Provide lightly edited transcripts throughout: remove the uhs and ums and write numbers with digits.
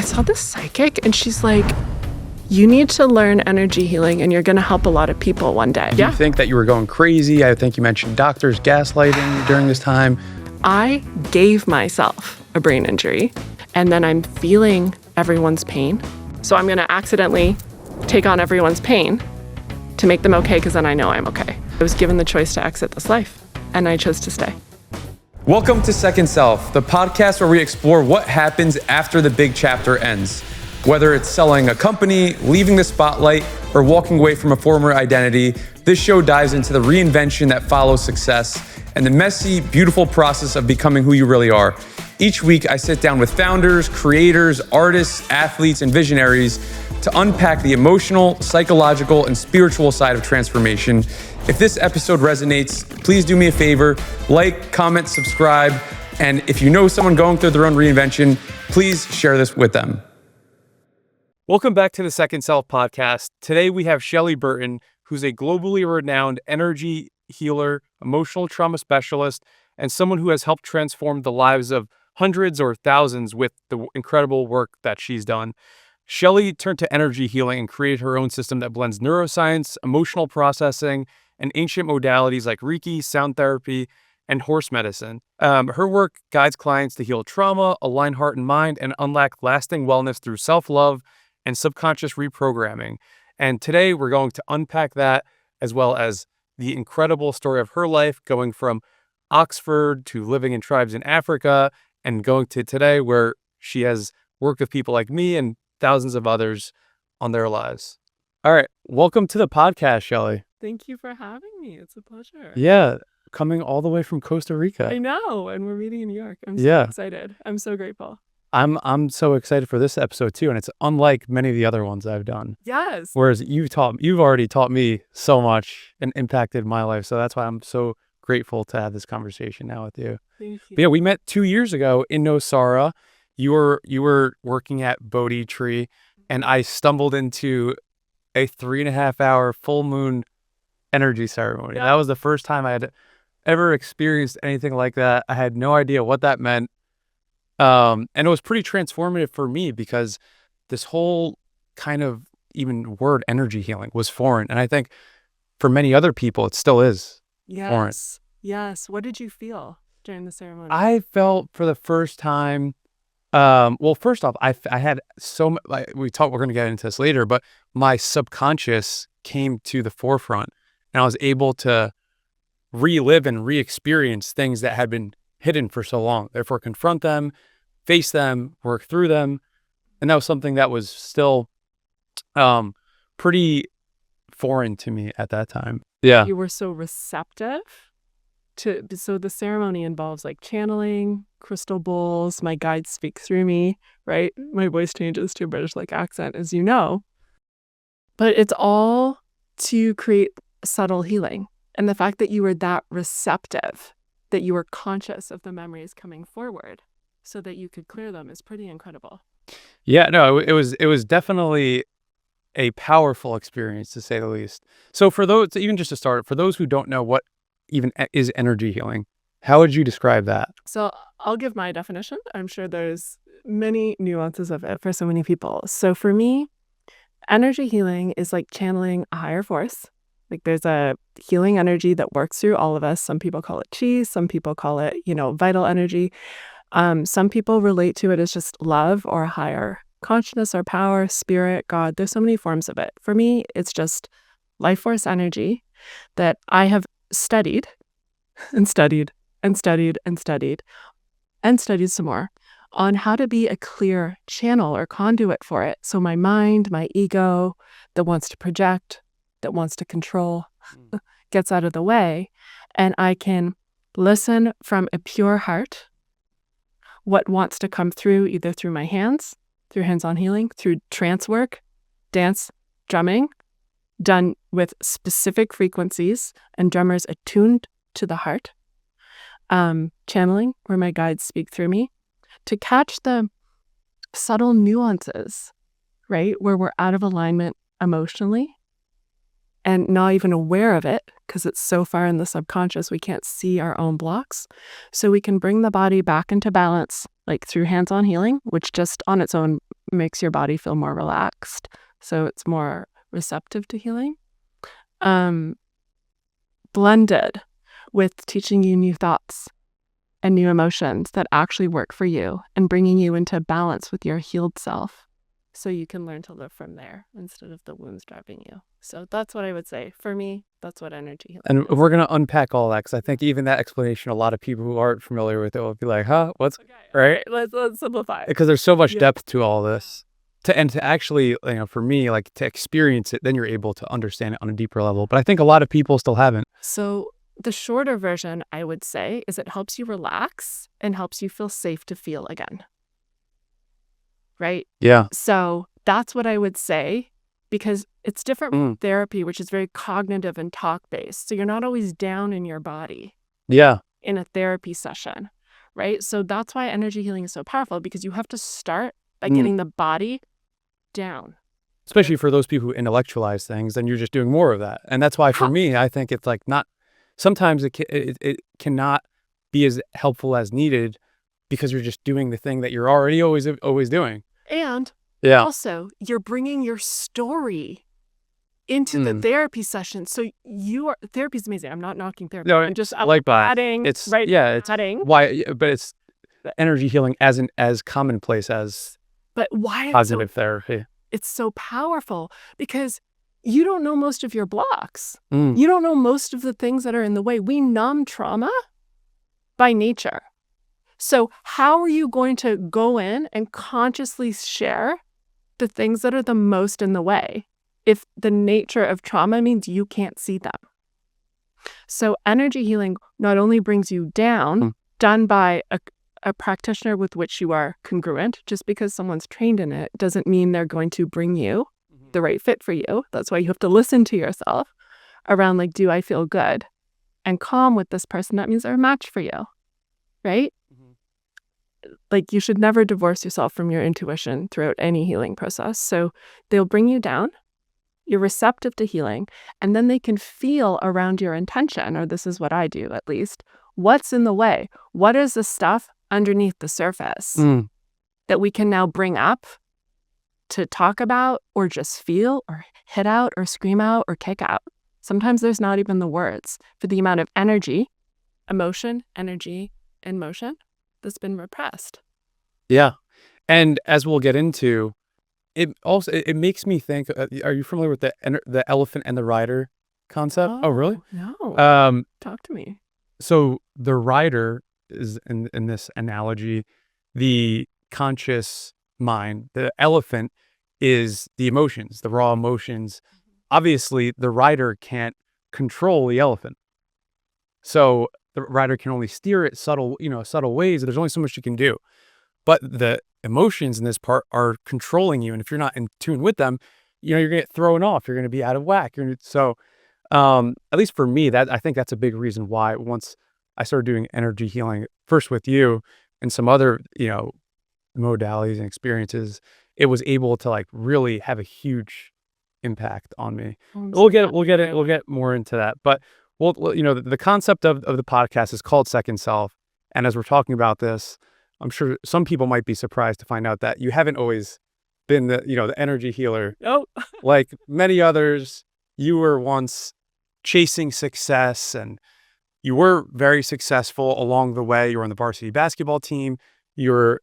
saw this psychic and she's like, you need to learn energy healing and you're going to help a lot of people one day. Do you think that you were going crazy? I think you mentioned doctors gaslighting during this time. I gave myself a brain injury and then I'm feeling everyone's pain. So I'm going to accidentally take on everyone's pain to make them okay because then I know I'm okay. I was given the choice to exit this life and I chose to stay. Welcome to Second Self, the podcast where we explore what happens after the big chapter ends. Whether it's selling a company, leaving the spotlight, or walking away from a former identity, this show dives into the reinvention that follows success and the messy, beautiful process of becoming who you really are. Each week, I sit down with founders, creators, artists, athletes, and visionaries to unpack the emotional, psychological, and spiritual side of transformation. If this episode resonates, please do me a favor, like, comment, subscribe, and if you know someone going through their own reinvention, please share this with them. Welcome back to the Second Self podcast. Today we have Shelly Burton, who's a globally renowned energy healer, emotional trauma specialist, and someone who has helped transform the lives of hundreds or thousands with the incredible work that she's done. Shelly turned to energy healing and created her own system that blends neuroscience, emotional processing, and ancient modalities like Reiki, sound therapy, and horse medicine. Her work guides clients to heal trauma, align heart and mind, and unlock lasting wellness through self-love and subconscious reprogramming. And today we're going to unpack that as well as the incredible story of her life, going from Oxford to living in tribes in Africa and going to today where she has worked with people like me and thousands of others on their lives. All right. Welcome to the podcast, Shelly. Thank you for having me. It's a pleasure. Yeah. Coming all the way from Costa Rica. I know. And we're meeting in New York. I'm so excited. I'm so grateful. I'm so excited for this episode too, and it's unlike many of the other ones I've done. Yes. Whereas you've already taught me so much and impacted my life, so that's why I'm so grateful to have this conversation now with you. Thank you. But yeah, we met 2 years ago in Nosara. You were working at Bodhi Tree, and I stumbled into a 3.5-hour full moon energy ceremony. Yeah. That was the first time I had ever experienced anything like that. I had no idea what that meant. And it was pretty transformative for me because this whole kind of even word energy healing was foreign. And I think for many other people, it still is foreign. Yes. What did you feel during the ceremony? I felt for the first time, well, first off, I had so much, like we're going to get into this later, but my subconscious came to the forefront and I was able to relive and re-experience things that had been hidden for so long. Therefore, confront them, face them, work through them. And that was something that was still pretty foreign to me at that time. Yeah. You were so receptive so the ceremony involves like channeling, crystal bowls, my guides speak through me, right? My voice changes to a British-like accent, as you know. But it's all to create subtle healing. And the fact that you were that receptive, that you were conscious of the memories coming forward so that you could clear them is pretty incredible. Yeah, no, it was definitely a powerful experience to say the least. So for those, even just to start, for those who don't know what even is energy healing, how would you describe that? So I'll give my definition. I'm sure there's many nuances of it for so many people. So for me, energy healing is like channeling a higher force. Like there's a healing energy that works through all of us. Some people call it chi, some people call it, vital energy. Some people relate to it as just love or higher consciousness or power, spirit, God. There's so many forms of it. For me, it's just life force energy that I have studied and studied and studied and studied and studied some more on how to be a clear channel or conduit for it. So my mind, my ego that wants to project, that wants to control, gets out of the way, and I can listen from a pure heart what wants to come through, either through my hands, through hands-on healing, through trance work, dance, drumming, done with specific frequencies and drummers attuned to the heart, channeling, where my guides speak through me, to catch the subtle nuances, right, where we're out of alignment emotionally and not even aware of it because it's so far in the subconscious we can't see our own blocks. So we can bring the body back into balance, like through hands-on healing, which just on its own makes your body feel more relaxed. So it's more receptive to healing. Blended with teaching you new thoughts and new emotions that actually work for you and bringing you into balance with your healed self so you can learn to live from there instead of the wounds driving you. So that's what I would say. For me, that's what energy healing And is. we're going to unpack all that because I think even that explanation, a lot of people who aren't familiar with it will be like, huh, what's right? Let's simplify. Because there's so much depth to all this. To actually, for me, like to experience it, then you're able to understand it on a deeper level. But I think a lot of people still haven't. So the shorter version, I would say, is it helps you relax and helps you feel safe to feel again. Right? Yeah. So that's what I would say, because it's different from therapy, which is very cognitive and talk-based. So you're not always down in your body. Yeah. In a therapy session, right? So that's why energy healing is so powerful, because you have to start by getting the body down. Especially for those people who intellectualize things, then you're just doing more of that. And that's why for me, I think it's like not, sometimes it cannot be as helpful as needed because you're just doing the thing that you're already always doing. And also you're bringing your story into the therapy session. So therapy is amazing. I'm not knocking therapy. No, I'm just adding. It's right. Yeah. It's adding. Why? But it's energy healing as commonplace as but why positive therapy. It's so powerful because you don't know most of your blocks. You don't know most of the things that are in the way. We numb trauma by nature. So how are you going to go in and consciously share the things that are the most in the way if the nature of trauma means you can't see them? So energy healing not only brings you down, done by a practitioner with which you are congruent. Just because someone's trained in it doesn't mean they're going to bring you the right fit for you. That's why you have to listen to yourself around, like, do I feel good and calm with this person? That means they're a match for you, right? Like, you should never divorce yourself from your intuition throughout any healing process. So they'll bring you down. You're receptive to healing, and then they can feel around your intention, or this is what I do at least, what's in the way? What is the stuff underneath the surface that we can now bring up to talk about or just feel or hit out or scream out or kick out? Sometimes there's not even the words for the amount of energy, emotion, energy, and motion that's been repressed. Yeah. And as we'll get into, it makes me think, are you familiar with the elephant and the rider concept? Oh, really? No. Talk to me. So the rider is, in this analogy, the conscious mind. The elephant is the emotions, the raw emotions. Obviously, the rider can't control the elephant. So the rider can only steer it subtle ways. There's only so much you can do. But the emotions in this part are controlling you. And if you're not in tune with them, you're going to get thrown off. You're going to be out of whack. At least for me, I think that's a big reason why once I started doing energy healing, first with you and some other, modalities and experiences, it was able to like really have a huge impact on me. We'll get more into that. But the concept of the podcast is called Second Self. And as we're talking about this, I'm sure some people might be surprised to find out that you haven't always been the energy healer. Nope. Like many others, you were once chasing success, and you were very successful along the way. You were on the varsity basketball team. You were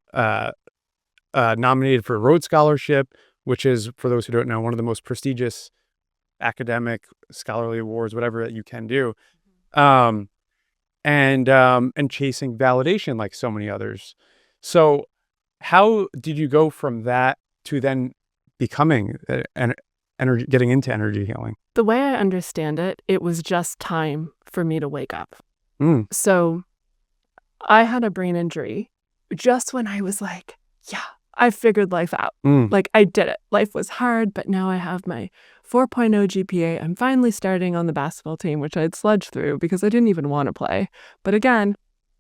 nominated for a Rhodes Scholarship, which is, for those who don't know, one of the most prestigious academic scholarly awards, whatever that you can do. And chasing validation like so many others. So how did you go from that to then becoming getting into energy healing? The way I understand it, it was just time for me to wake up. So I had a brain injury just when I was like, I figured life out. Like, I did it. Life was hard, but now I have my 4.0 GPA. I'm finally starting on the basketball team, which I'd sludged through because I didn't even want to play. But again,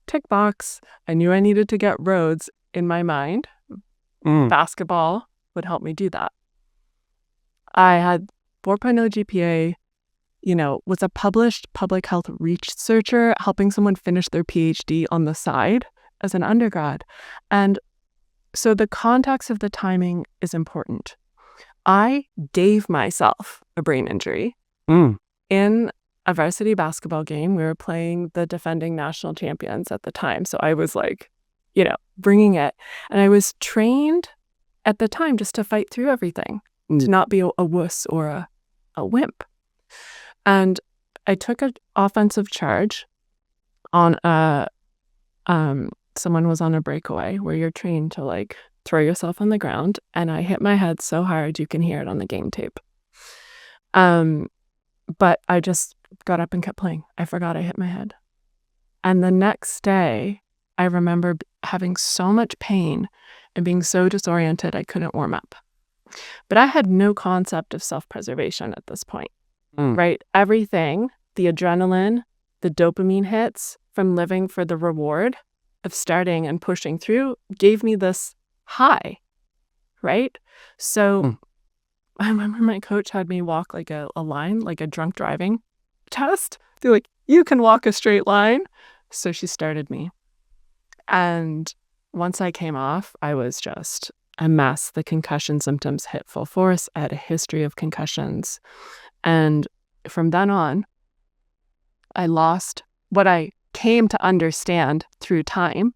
tick box. I knew I needed to get Rhodes in my mind. Basketball would help me do that. I had 4.0 GPA, was a published public health researcher helping someone finish their PhD on the side as an undergrad. And So the context of the timing is important. I gave myself a brain injury in a varsity basketball game. We were playing the defending national champions at the time. So I was like, bringing it. And I was trained at the time just to fight through everything, to not be a wuss or a wimp. And I took an offensive charge on someone was on a breakaway where you're trained to like throw yourself on the ground, and I hit my head so hard you can hear it on the game tape. But I just got up and kept playing. I forgot I hit my head. And the next day, I remember having so much pain and being so disoriented I couldn't warm up. But I had no concept of self-preservation at this point, right? Everything, the adrenaline, the dopamine hits from living for the reward of starting and pushing through gave me this high, right? So I remember my coach had me walk like a line, like a drunk driving test. They're like, you can walk a straight line. So she started me. And once I came off, I was just a mess. The concussion symptoms hit full force. I had a history of concussions. And from then on, I lost what I came to understand through time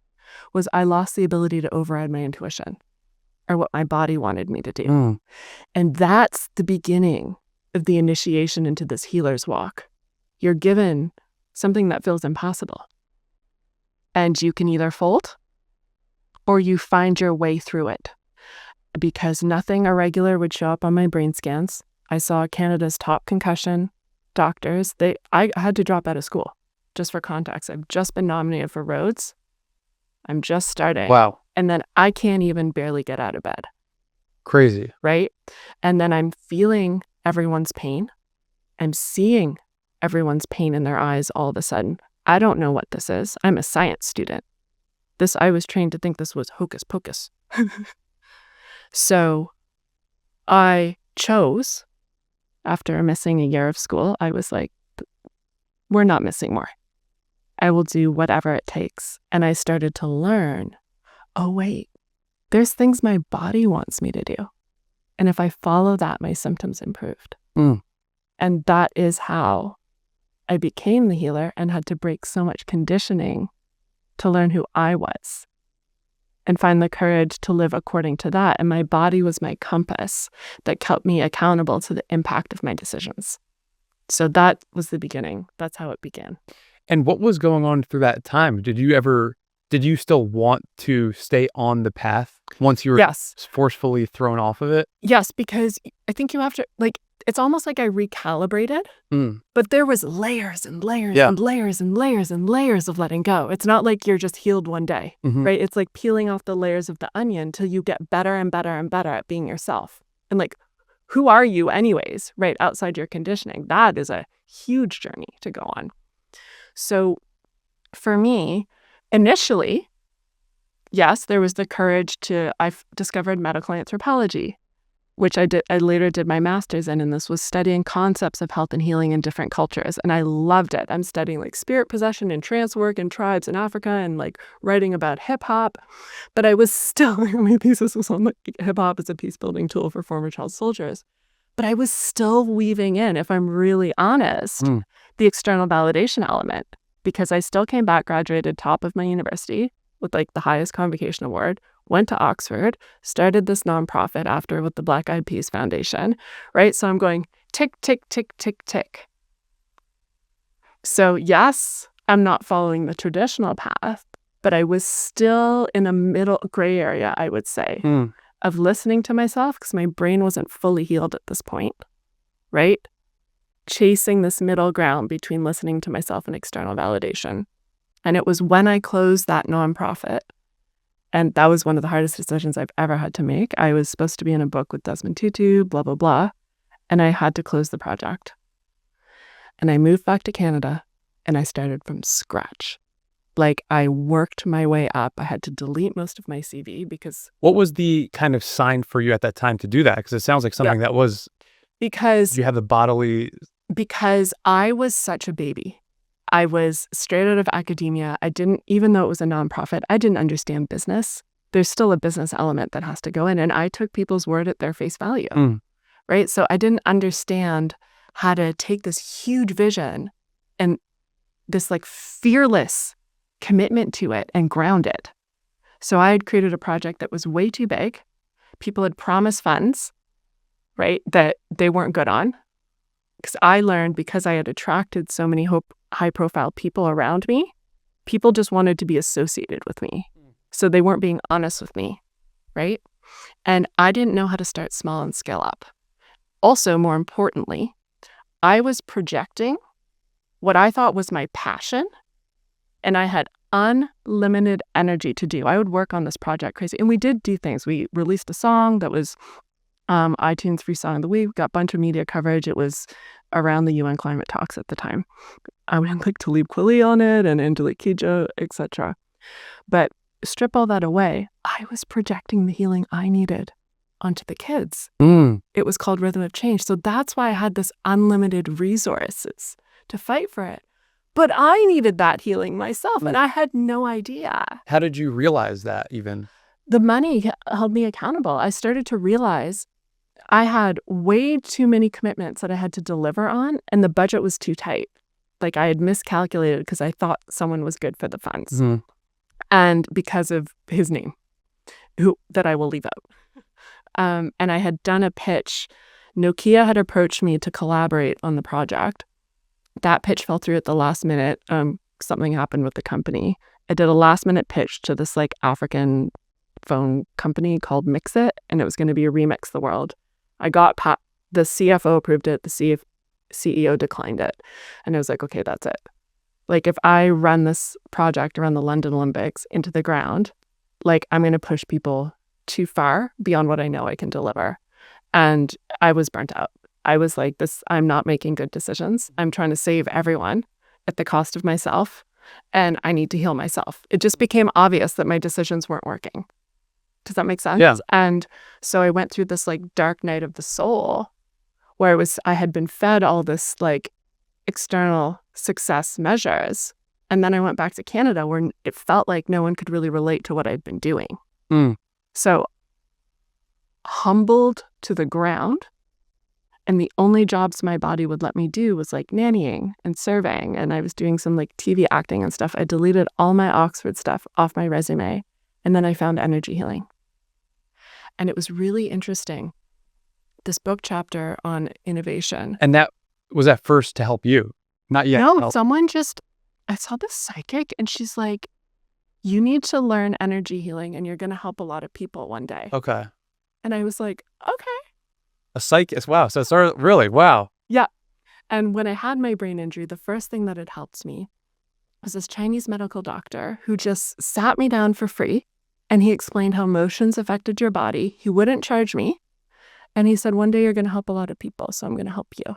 was I lost the ability to override my intuition or what my body wanted me to do. And that's the beginning of the initiation into this healer's walk. You're given something that feels impossible. And you can either fold or you find your way through it. Because nothing irregular would show up on my brain scans. I saw Canada's top concussion doctors. I had to drop out of school. Just for context, I've just been nominated for Rhodes. I'm just starting. Wow. And then I can't even barely get out of bed. Crazy. Right? And then I'm feeling everyone's pain. I'm seeing everyone's pain in their eyes all of a sudden. I don't know what this is. I'm a science student. I was trained to think this was hocus pocus. So I chose, after missing a year of school, I was like, we're not missing more. I will do whatever it takes. And I started to learn, oh, wait, there's things my body wants me to do. And if I follow that, my symptoms improved. And that is how I became the healer and had to break so much conditioning to learn who I was and find the courage to live according to that. And my body was my compass that kept me accountable to the impact of my decisions. So that was the beginning. That's how it began. And what was going on through that time? Did you still want to stay on the path once you were forcefully thrown off of it? Yes, because I think you have to, it's almost like I recalibrated, but there was layers and layers and layers and layers and layers of letting go. It's not like you're just healed one day, right? It's like peeling off the layers of the onion till you get better and better and better at being yourself. And who are you anyways, right? Outside your conditioning. That is a huge journey to go on. So for me, initially, yes, there was the courage I discovered medical anthropology, which I did. I later did my master's in, and this was studying concepts of health and healing in different cultures. And I loved it. I'm studying spirit possession and trance work and tribes in Africa and writing about hip hop. But I was still, my thesis was on hip hop as a peace building tool for former child soldiers. But I was still weaving in, if I'm really honest, the external validation element, because I still came back, graduated top of my university with the highest convocation award, went to Oxford, started this nonprofit after with the Black Eyed Peas Foundation, right? So I'm going tick, tick, tick, tick, tick. So yes, I'm not following the traditional path, but I was still in a middle gray area, I would say, of listening to myself because my brain wasn't fully healed at this point, right? Chasing this middle ground between listening to myself and external validation. And it was when I closed that nonprofit, and that was one of the hardest decisions I've ever had to make. I was supposed to be in a book with Desmond Tutu, blah, blah, blah, and I had to close the project. And I moved back to Canada, and I started from scratch. I worked my way up. I had to delete most of my CV because... What was the kind of sign for you at that time to do that? Because it sounds like something that was... Because... You have the bodily... Because I was such a baby. I was straight out of academia. Even though it was a nonprofit, I didn't understand business. there's still a business element that has to go in. And I took people's word at their face value, Mm. right? So I didn't understand how to take this huge vision and this like fearless commitment to it and ground it. So I had created a project that was way too big. People had promised funds, right, that they weren't good on. Because I learned, because I had attracted so many high-profile people around me, people just wanted to be associated with me. So they weren't being honest with me, right? And I didn't know how to start small and scale up. Also, more importantly, I was projecting what I thought was my passion, and I had unlimited energy to do. I would work on this project crazy. And we did do things. We released a song that was iTunes Free Song of the Week, got a bunch of media coverage. It was around the UN climate talks at the time. I went like Talib Kweli on it and Angelique Kidjo, etc. But strip all that away, I was projecting the healing I needed onto the kids. It was called Rhythm of Change. So that's why I had this unlimited resources to fight for it. But I needed that healing myself, and I had no idea. How did you realize that even? The money held me accountable. I started to realize I had way too many commitments that I had to deliver on, and the budget was too tight. Like I had miscalculated because I thought someone was good for the funds. And because of his name, that I will leave out. And I had done a pitch. Nokia had approached me to collaborate on the project. That pitch fell through at the last minute. Something happened with the company. I did a last minute pitch to this like African phone company called Mixit, and it was going to be a Remix the World. I got the CFO approved it, the CEO declined it. And I was like, okay, that's it. Like if I run this project around the London Olympics into the ground, like I'm going to push people too far beyond what I know I can deliver. And I was burnt out. I was like, I'm not making good decisions. I'm trying to save everyone at the cost of myself, and I need to heal myself. It just became obvious that my decisions weren't working. Does that make sense? Yeah. And so I went through this like dark night of the soul where I had been fed all this like external success measures. And then I went back to Canada where it felt like no one could really relate to what I'd been doing. So humbled to the ground. And the only jobs my body would let me do was like nannying and serving. And I was doing some like TV acting and stuff. I deleted all my Oxford stuff off my resume. And then I found energy healing. And it was really interesting. This book chapter on innovation. And that was at first to help you, not yet. No, I saw this psychic and she's like, you need to learn energy healing and you're going to help a lot of people one day. Okay. And I was like, okay. A psychic. Wow. So it's really, wow. Yeah. And when I had my brain injury, the first thing that had helped me was this Chinese medical doctor who just sat me down for free. And he explained how emotions affected your body. He wouldn't charge me. And he said, one day you're going to help a lot of people. So I'm going to help you.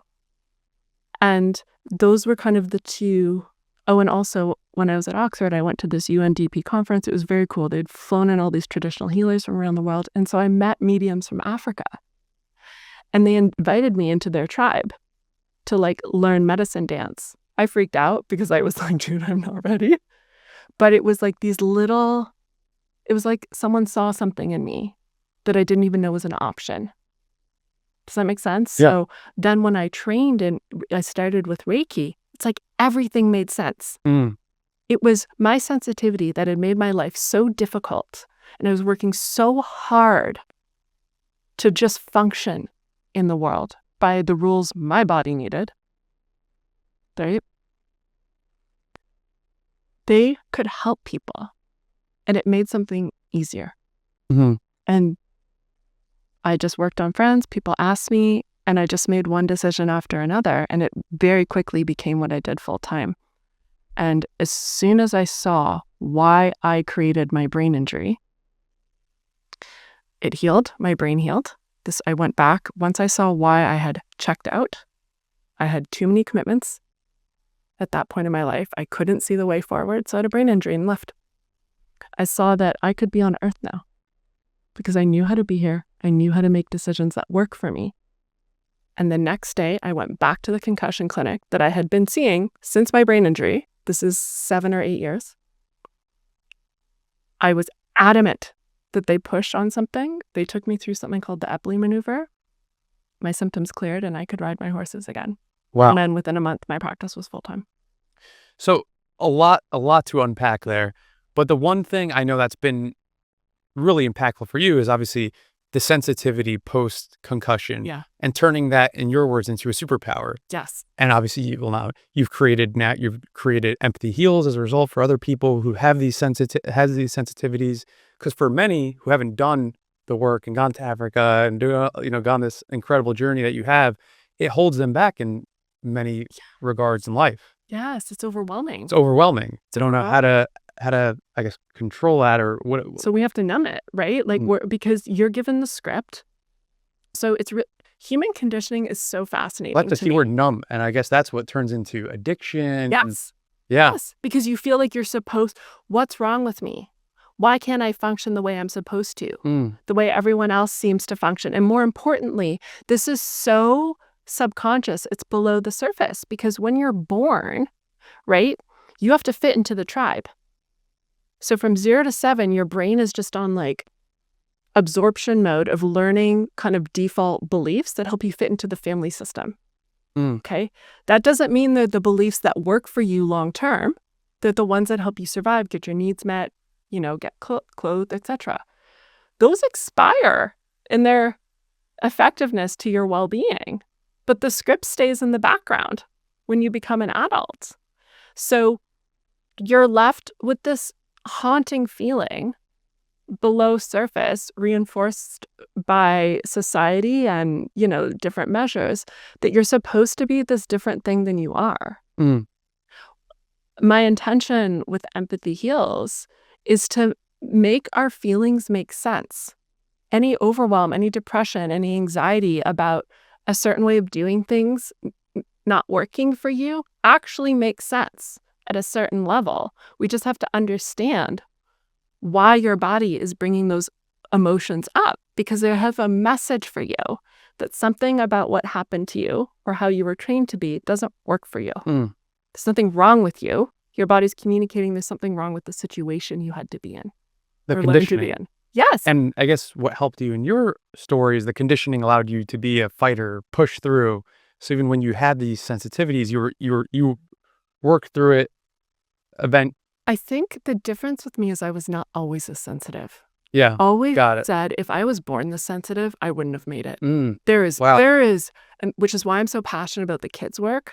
And those were kind of the two. Oh, and also when I was at Oxford, I went to this UNDP conference. It was very cool. They'd flown in all these traditional healers from around the world. And so I met mediums from Africa. And they invited me into their tribe to like learn medicine dance. I freaked out because I was like, dude, I'm not ready. But it was like it was like someone saw something in me that I didn't even know was an option. Does that make sense? Yeah. So then when I trained and I started with Reiki, it's like everything made sense. It was my sensitivity that had made my life so difficult. And I was working so hard to just function in the world by the rules my body needed, right? They could help people, and it made something easier. And I just worked on friends, people asked me, and I just made one decision after another, and it very quickly became what I did full time. And as soon as I saw why I created my brain injury, it healed, my brain healed. I went back. Once I saw why I had checked out, I had too many commitments at that point in my life. I couldn't see the way forward, so I had a brain injury and left. I saw that I could be on Earth now because I knew how to be here. I knew how to make decisions that work for me. And the next day, I went back to the concussion clinic that I had been seeing since my brain injury. This is 7 or 8 years. I was adamant that they pushed on something. They took me through something called the Epley maneuver. My symptoms cleared and I could ride my horses again. Wow. And then within a month, my practice was full-time. So a lot to unpack there. But the one thing I know that's been really impactful for you is obviously the sensitivity post-concussion. Yeah. And turning that, in your words, into a superpower. Yes. And obviously you've created empathy heals as a result for other people who have these sensitivities. Because for many who haven't done the work and gone to Africa and gone this incredible journey that you have, it holds them back in many regards in life. Yes, it's overwhelming. It's overwhelming. They don't know how to I guess control that or what. So we have to numb it, right? Like because you're given the script. So it's human conditioning is so fascinating. That's the keyword numb, and I guess that's what turns into addiction. Yes. Yes, because you feel like you're supposed. What's wrong with me? Why can't I function the way I'm supposed to? The way everyone else seems to function. And more importantly, this is so subconscious. It's below the surface because when you're born, right, you have to fit into the tribe. So from 0 to 7, your brain is just on like absorption mode of learning kind of default beliefs that help you fit into the family system. Okay. That doesn't mean they're the beliefs that work for you long term. They're the ones that help you survive, get your needs met, get clothed, etc. Those expire in their effectiveness to your well-being, but the script stays in the background when you become an adult. So you're left with this haunting feeling below surface, reinforced by society and, different measures, that you're supposed to be this different thing than you are. My intention with Empathy Heals is to make our feelings make sense. Any overwhelm, any depression, any anxiety about a certain way of doing things not working for you actually makes sense at a certain level. We just have to understand why your body is bringing those emotions up, because they have a message for you that something about what happened to you or how you were trained to be doesn't work for you. There's nothing wrong with you. Your body's communicating there's something wrong with the situation you had to be in. The or conditioning. learned to be in. Yes. And I guess what helped you in your story is the conditioning allowed you to be a fighter, push through. So even when you had these sensitivities, you worked through it. I think the difference with me is I was not always as sensitive. Yeah. Always got it. said if I was born this sensitive, I wouldn't have made it. Wow. There is, and which is why I'm so passionate about the kids' work,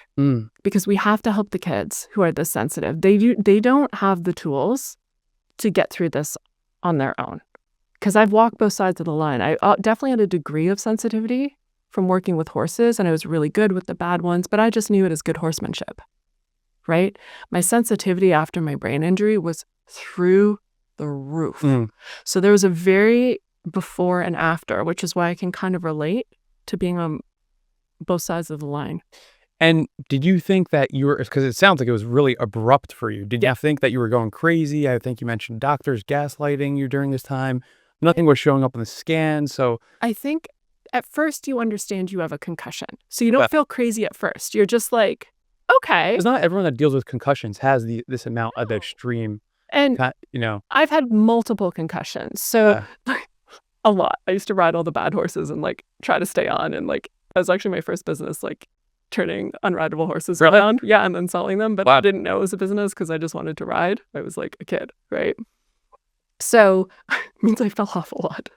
because we have to help the kids who are this sensitive. They don't have the tools to get through this on their own. Because I've walked both sides of the line. I definitely had a degree of sensitivity from working with horses, and I was really good with the bad ones, but I just knew it as good horsemanship, right? My sensitivity after my brain injury was through the roof. So there was a very before and after, which is why I can kind of relate to being on both sides of the line. And did you think that because it sounds like it was really abrupt for you. Did you think that you were going crazy? I think you mentioned doctors gaslighting you during this time. Nothing was showing up on the scan. So I think at first you understand you have a concussion. So you don't feel crazy at first. You're just like, okay. Because not everyone that deals with concussions has this amount of extreme. And, I've had multiple concussions. So a lot. I used to ride all the bad horses and try to stay on. And that was actually my first business, turning unrideable horses around. Yeah. And then selling them. But I didn't know it was a business because I just wanted to ride. I was a kid. Right. So it means I fell off a lot.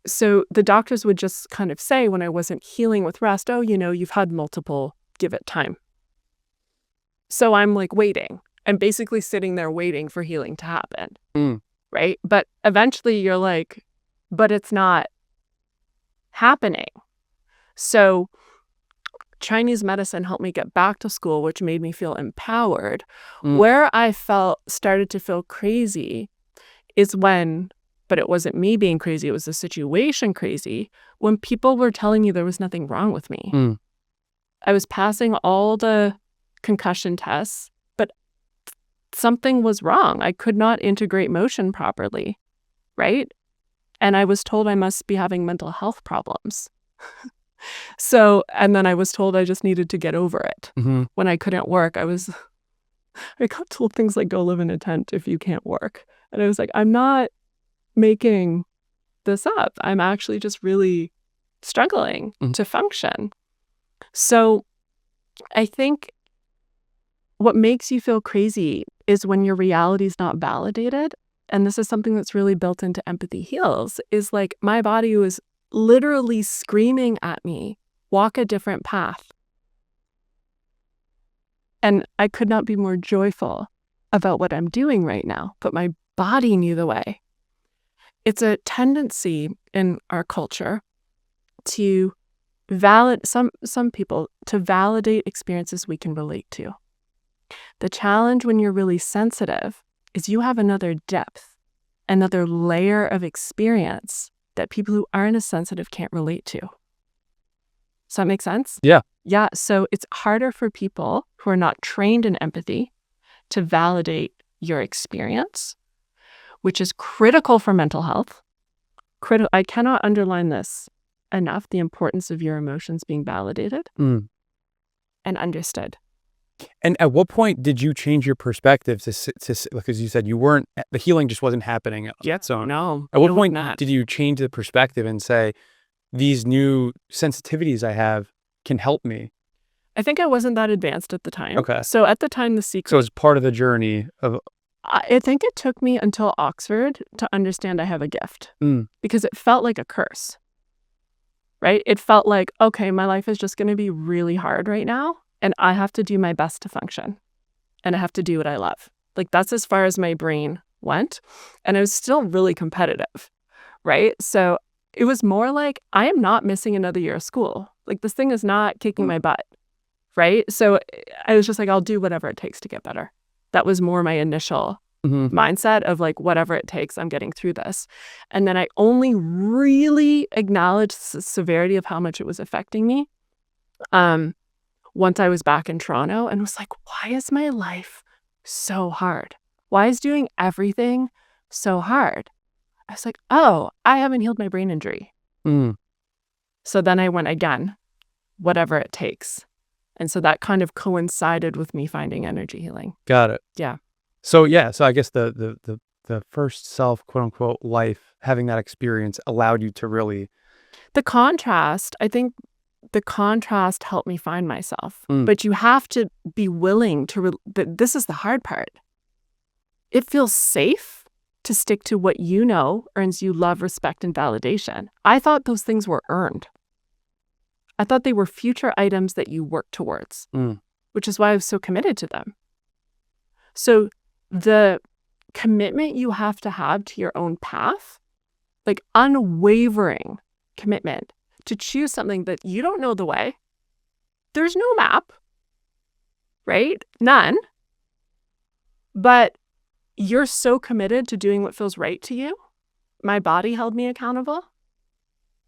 So the doctors would just kind of say when I wasn't healing with rest, oh, you've had multiple, give it time. So I'm waiting and basically sitting there waiting for healing to happen. Right. But eventually you're but it's not happening. So Chinese medicine helped me get back to school, which made me feel empowered. Where I started to feel crazy is but it wasn't me being crazy, it was the situation crazy, when people were telling me there was nothing wrong with me. I was passing all the concussion tests, but something was wrong. I could not integrate motion properly, right? And I was told I must be having mental health problems. So, and then I was told I just needed to get over it. When I couldn't work, I got told things like, go live in a tent if you can't work. And I was like, I'm not making this up. I'm actually just really struggling Mhm. to function. So I think what makes you feel crazy is when your reality is not validated. And this is something that's really built into Empathy Heals, is like my body was literally screaming at me, walk a different path. And I could not be more joyful about what I'm doing right now, but my body knew the way. It's a tendency in our culture to some people to validate experiences we can relate to. The challenge when you're really sensitive is you have another depth, another layer of experience that people who aren't as sensitive can't relate to. Does that make sense? Yeah. Yeah. So it's harder for people who are not trained in empathy to validate your experience, which is critical for mental health. I cannot underline this enough, the importance of your emotions being validated Mm. and understood. And at what point did you change your perspective because you said the healing just wasn't happening on its own? No. At what it was point not. did you change the perspective and say, these new sensitivities I have can help me? I think I wasn't that advanced at the time. Okay. So at the time, the secret. So it's part of the journey of, I think it took me until Oxford to understand I have a gift because it felt like a curse, right? It felt like, okay, my life is just going to be really hard right now and I have to do my best to function and I have to do what I love. Like that's as far as my brain went. And I was still really competitive, right? So it was more like, I am not missing another year of school. Like this thing is not kicking my butt, right? So I was just like, I'll do whatever it takes to get better. That was more my initial mindset of like, whatever it takes, I'm getting through this. And then I only really acknowledged the severity of how much it was affecting me once I was back in Toronto and was like, why is my life so hard? Why is doing everything so hard? I was like, oh, I haven't healed my brain injury. So then I went again, whatever it takes. And so that kind of coincided with me finding energy healing. Got it. Yeah. So I guess the first self, quote unquote, life, having that experience allowed you to really. The contrast, I think the contrast helped me find myself. But you have to be willing to, this is the hard part. It feels safe to stick to what you know earns you love, respect, and validation. I thought those things were earned. I thought they were future items that you work towards, which is why I was so committed to them. So the commitment you have to your own path, like unwavering commitment to choose something that you don't know the way. There's no map, right? None. But you're so committed to doing what feels right to you. My body held me accountable.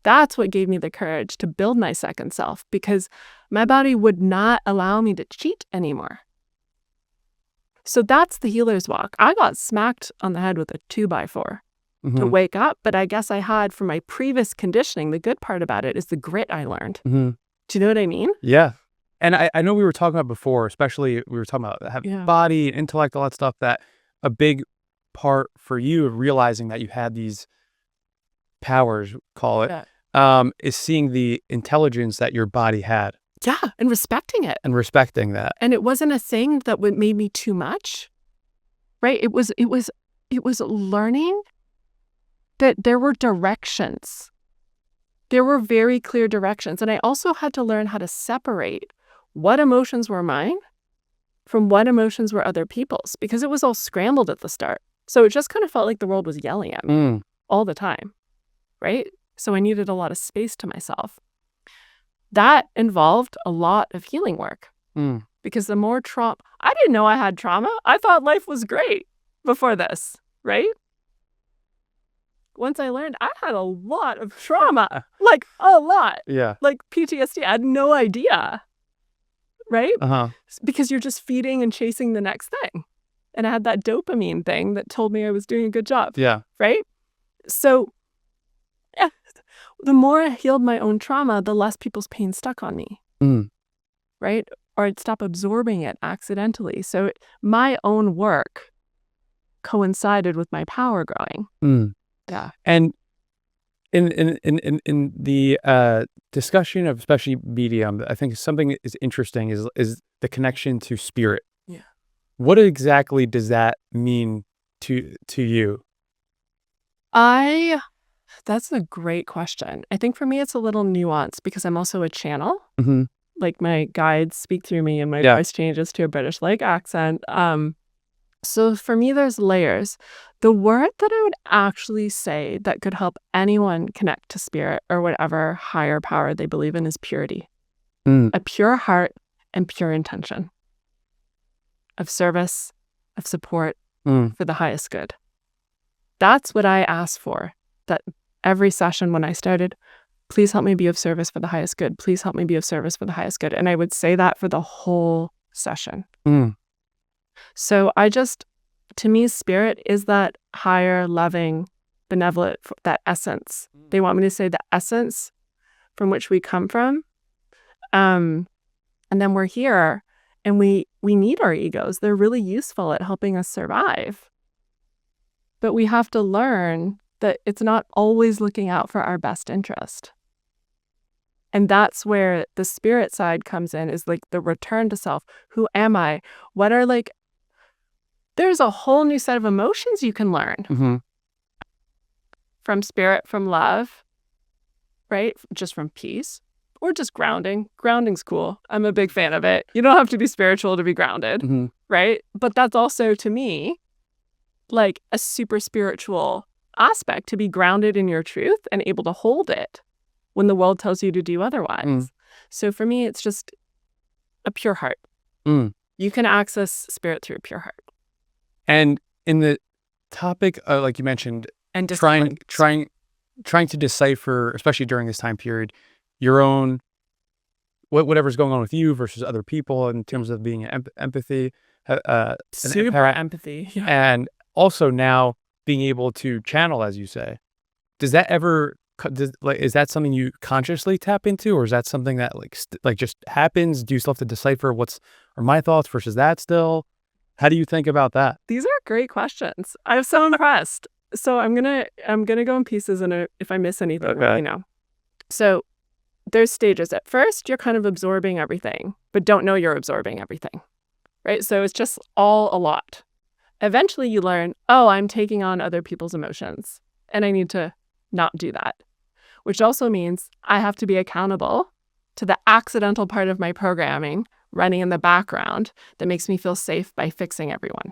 That's what gave me the courage to build my second self because my body would not allow me to cheat anymore. So that's the healer's walk. I got smacked on the head with a 2x4 to wake up, but I guess I had from my previous conditioning, the good part about it is the grit I learned. Do you know what I mean? Yeah. And I know we were talking about before, especially we were talking about having body, intellect, all that stuff, that a big part for you of realizing that you had these powers, call it, is seeing the intelligence that your body had. Yeah, and respecting it. And respecting that. And it wasn't a thing that made me too much, right? It was learning that there were directions. There were very clear directions. And I also had to learn how to separate what emotions were mine from what emotions were other people's because it was all scrambled at the start. So it just kind of felt like the world was yelling at me all the time, right? So I needed a lot of space to myself. That involved a lot of healing work because the more trauma, I didn't know I had trauma. I thought life was great before this, right? Once I learned I had a lot of trauma, like a lot, like PTSD. I had no idea, right? Because you're just feeding and chasing the next thing. And I had that dopamine thing that told me I was doing a good job, right? So the more I healed my own trauma, the less people's pain stuck on me, right? Or I'd stop absorbing it accidentally. So my own work coincided with my power growing. Yeah. And in the discussion of especially medium, I think something that is interesting is the connection to spirit. Yeah. What exactly does that mean to you? That's a great question. I think for me, it's a little nuanced because I'm also a channel. Mm-hmm. Like my guides speak through me and my Yeah. voice changes to a British like accent. So for me, there's layers. The word that I would actually say that could help anyone connect to spirit or whatever higher power they believe in is purity. A pure heart and pure intention of service, of support for the highest good. That's what I asked for. That every session when I started, please help me be of service for the highest good. Please help me be of service for the highest good. And I would say that for the whole session. So to me, spirit is that higher, loving, benevolent, that essence. They want me to say the essence from which we come from. And then we're here and we need our egos. They're really useful at helping us survive. But we have to learn that it's not always looking out for our best interest. And that's where the spirit side comes in, is like the return to self. Who am I? There's a whole new set of emotions you can learn from spirit, from love, right? Just from peace, or just grounding. Grounding's cool. I'm a big fan of it. You don't have to be spiritual to be grounded, right? But that's also, to me, like a super spiritual aspect, to be grounded in your truth and able to hold it when the world tells you to do otherwise. So for me, it's just a pure heart. You can access spirit through a pure heart. And in the topic, like you mentioned, And trying to decipher, especially during this time period, your own whatever's going on with you versus other people in terms of being empathy, Super empathy. Yeah. and also now being able to channel, as you say. Does that ever is that something you consciously tap into, or is that something that like just happens? Do you still have to decipher are my thoughts versus that still? How do you think about that? These are great questions. I'm so impressed. So I'm gonna go in pieces, and if I miss anything, let me know. So there's stages. At first, you're kind of absorbing everything, but don't know you're absorbing everything, right? So it's just all a lot. Eventually, you learn, oh, I'm taking on other people's emotions, and I need to not do that, which also means I have to be accountable to the accidental part of my programming running in the background that makes me feel safe by fixing everyone.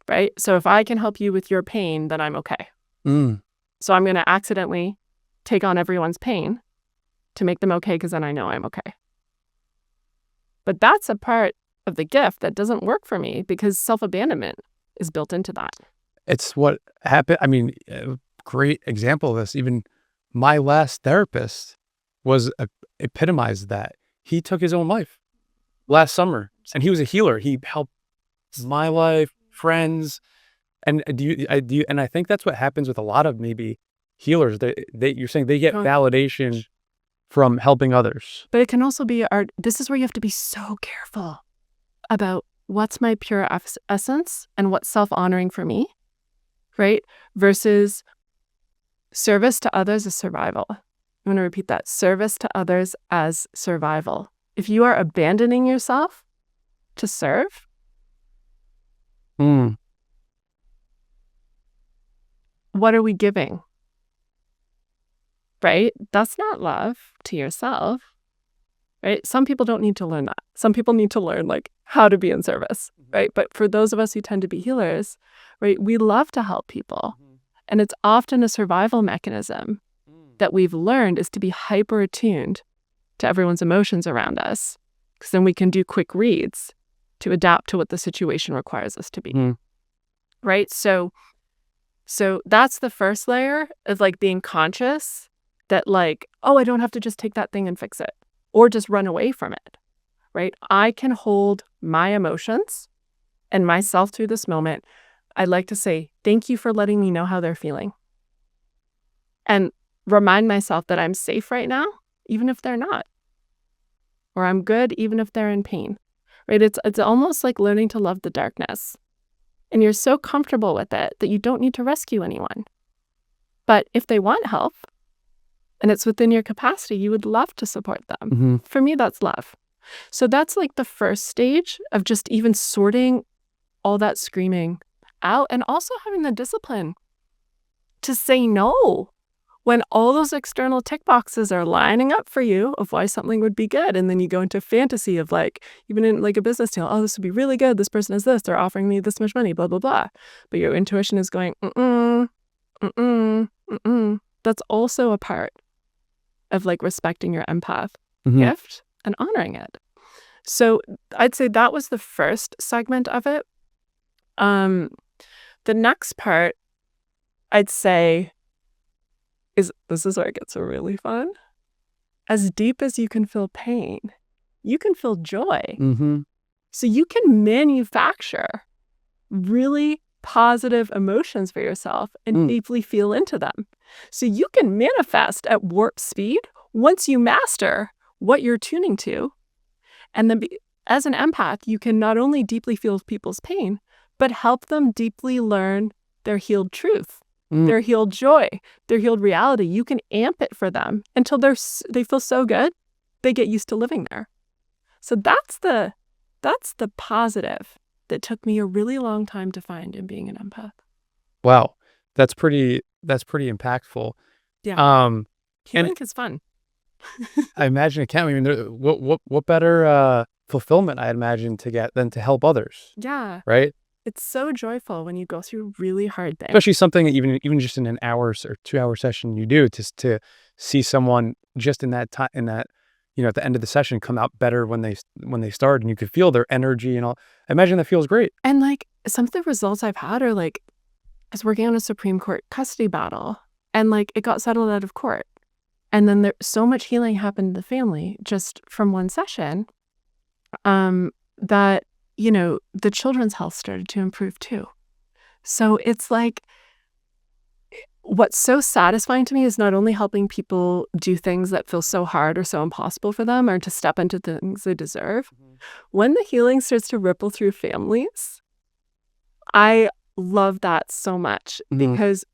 Right? So if I can help you with your pain, then I'm okay. So I'm going to accidentally take on everyone's pain to make them okay, because then I know I'm okay. But that's a part of the gift that doesn't work for me, because self-abandonment is built into that. It's what happened. I mean, a great example of this, even my last therapist epitomized that. He took his own life last summer, and he was a healer. He helped my life, friends, and and I think that's what happens with a lot of maybe healers. You're saying they get validation from helping others. But it can also be this is where you have to be so careful about what's my pure essence and what's self-honoring for me, right? Versus service to others is survival. I'm going to repeat that. Service to others as survival. If you are abandoning yourself to serve, what are we giving? Right? That's not love to yourself. Right? Some people don't need to learn that. Some people need to learn like how to be in service, right? But for those of us who tend to be healers, right, we love to help people. And it's often a survival mechanism that we've learned is to be hyper attuned to everyone's emotions around us, because then we can do quick reads to adapt to what the situation requires us to be. Right? So that's the first layer of like being conscious that like, oh, I don't have to just take that thing and fix it or just run away from it. Right? I can hold my emotions and myself through this moment. I'd like to say, thank you for letting me know how they're feeling. And remind myself that I'm safe right now, even if they're not. Or I'm good, even if they're in pain. Right? It's almost like learning to love the darkness. And you're so comfortable with it that you don't need to rescue anyone. But if they want help and it's within your capacity, you would love to support them. For me, that's love. So that's like the first stage of just even sorting all that screaming out, and also having the discipline to say no when all those external tick boxes are lining up for you of why something would be good. And then you go into fantasy of like, even in like a business deal, oh, this would be really good. This person is this, they're offering me this much money, blah, blah, blah. But your intuition is going, That's also a part of like respecting your empath gift and honoring it. So I'd say that was the first segment of it. The next part, I'd say, this is where it gets really fun. As deep as you can feel pain, you can feel joy. So you can manufacture really positive emotions for yourself and deeply feel into them. So you can manifest at warp speed once you master what you're tuning to. And then as an empath, you can not only deeply feel people's pain, but help them deeply learn their healed truth, their healed joy, their healed reality. You can amp it for them until they feel so good, they get used to living there. So that's the positive that took me a really long time to find in being an empath. Wow, that's pretty impactful. Yeah, healing is fun. I imagine it can. I mean, what better fulfillment I imagine to get than to help others. Yeah, right. It's so joyful when you go through really hard things. Especially something that even just in an hour or 2 hour session you do to see someone just in that time, at the end of the session come out better when they start, and you could feel their energy and all. I imagine that feels great. And like some of the results I've had are like, I was working on a Supreme Court custody battle, and like it got settled out of court. And then so much healing happened in the family just from one session, that the children's health started to improve too. So it's like, what's so satisfying to me is not only helping people do things that feel so hard or so impossible for them, or to step into things they deserve. When the healing starts to ripple through families, I love that so much, because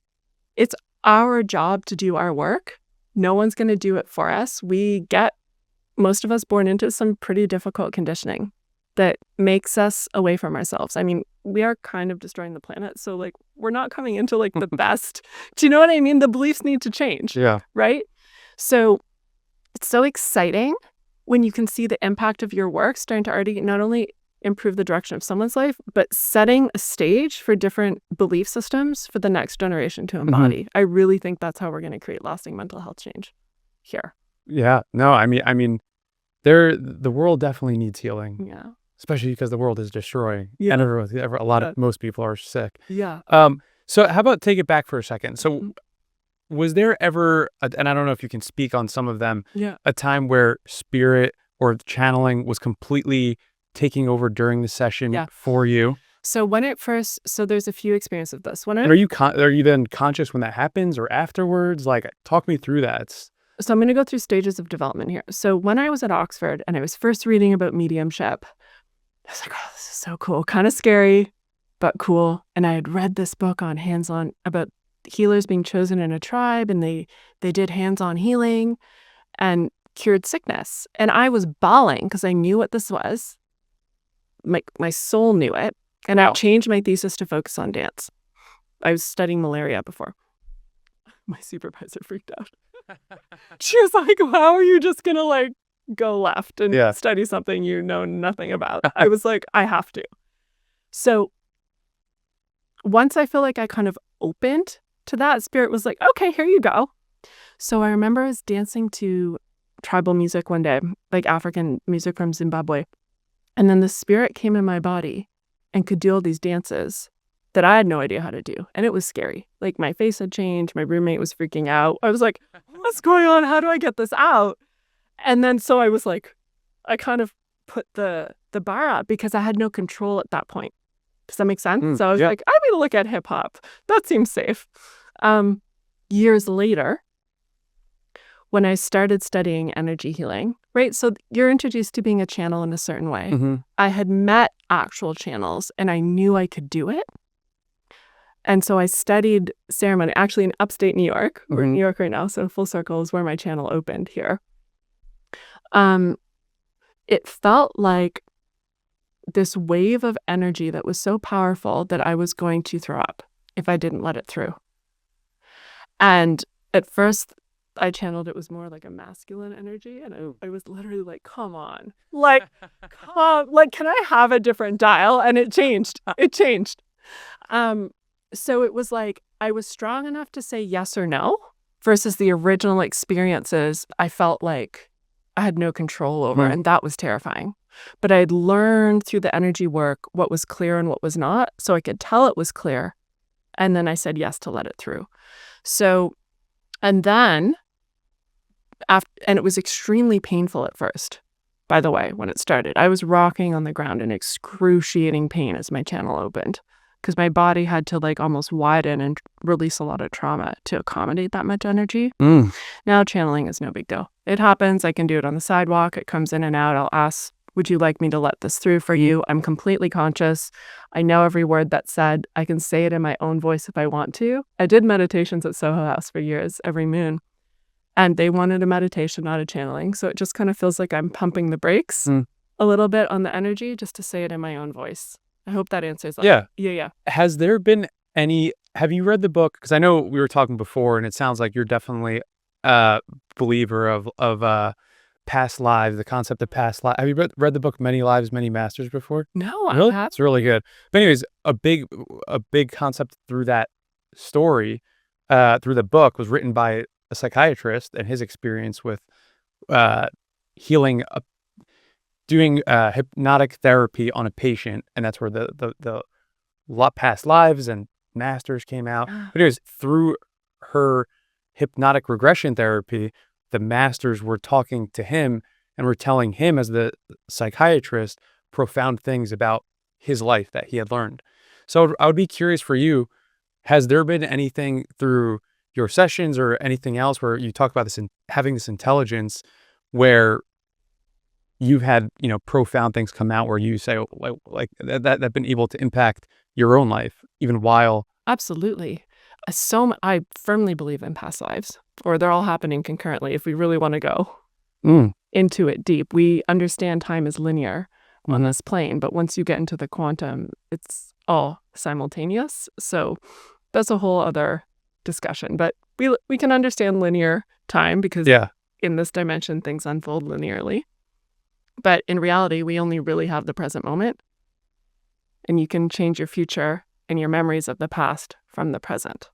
it's our job to do our work. No one's going to do it for us. We get, most of us, born into some pretty difficult conditioning that makes us away from ourselves. I mean, we are kind of destroying the planet. So like, we're not coming into like the best. Do you know what I mean? The beliefs need to change. Yeah. Right? So it's so exciting when you can see the impact of your work starting to already not only improve the direction of someone's life, but setting a stage for different belief systems for the next generation to embody. I really think that's how we're going to create lasting mental health change here. Yeah. No, I mean, the world definitely needs healing. Yeah. Especially because the world is destroying. Yeah. And most people are sick. Yeah. So how about take it back for a second? So was there ever, and I don't know if you can speak on some of them, a time where spirit or channeling was completely taking over during the session for you? So there's a few experiences of this. And are you then conscious when that happens or afterwards? Like, talk me through that. So I'm going to go through stages of development here. So when I was at Oxford and I was first reading about mediumship, I was like, oh, this is so cool. Kind of scary, but cool. And I had read this book on hands-on about healers being chosen in a tribe, and they did hands-on healing and cured sickness. And I was bawling because I knew what this was. My soul knew it. And I changed my thesis to focus on dance. I was studying malaria before. My supervisor freaked out. She was like, how are you just going to like go left and study something you know nothing about? I was like, I have to. So once I feel like I kind of opened to that, spirit was like, okay, here you go. So I remember I was dancing to tribal music one day, like African music from Zimbabwe. And then the spirit came in my body and could do all these dances that I had no idea how to do. And it was scary. Like my face had changed. My roommate was freaking out. I was like, what's going on? How do I get this out? And then so I was like, I kind of put the bar up because I had no control at that point. Does that make sense? So I was like, I'm going to look at hip hop. That seems safe. Years later, when I started studying energy healing, right? So you're introduced to being a channel in a certain way. I had met actual channels and I knew I could do it. And so I studied ceremony, actually in upstate New York. We're in New York right now, so full circle is where my channel opened here. It felt like this wave of energy that was so powerful that I was going to throw up if I didn't let it through. And at first, I channeled it was more like a masculine energy, and I was literally like, come on. Like, can I have a different dial? And it changed. It changed. So it was like I was strong enough to say yes or no versus the original experiences I felt like I had no control over, and that was terrifying. But I had learned through the energy work what was clear and what was not, so I could tell it was clear. And then I said yes to let it through. So, and then, and it was extremely painful at first, by the way, when it started. I was rocking on the ground in excruciating pain as my channel opened because my body had to like almost widen and release a lot of trauma to accommodate that much energy. Now channeling is no big deal. It happens. I can do it on the sidewalk. It comes in and out. I'll ask, would you like me to let this through for you? I'm completely conscious. I know every word that's said. I can say it in my own voice if I want to. I did meditations at Soho House for years, every moon. And they wanted a meditation, not a channeling. So it just kind of feels like I'm pumping the brakes a little bit on the energy just to say it in my own voice. I hope that answers that. Yeah. Has there been any, have you read the book? Because I know we were talking before and it sounds like you're definitely a believer of past lives, the concept of past lives. Have you read the book Many Lives, Many Masters before? No, really? I haven't. It's really good. But anyways, a big concept through that story, through the book, was written by a psychiatrist and his experience with healing, doing hypnotic therapy on a patient, and that's where the past lives and masters came out. But anyways, through her hypnotic regression therapy, the masters were talking to him and were telling him, as the psychiatrist, profound things about his life that he had learned. So I would be curious for you, has there been anything through your sessions or anything else where you talk about this and having this intelligence where you've had, profound things come out where you say like that have been able to impact your own life even while? Absolutely. I firmly believe in past lives, or they're all happening concurrently if we really want to go into it deep. We understand time is linear on this plane, but once you get into the quantum, it's all simultaneous. So that's a whole other discussion. But we can understand linear time because in this dimension, things unfold linearly. But in reality, we only really have the present moment. And you can change your future and your memories of the past from the present.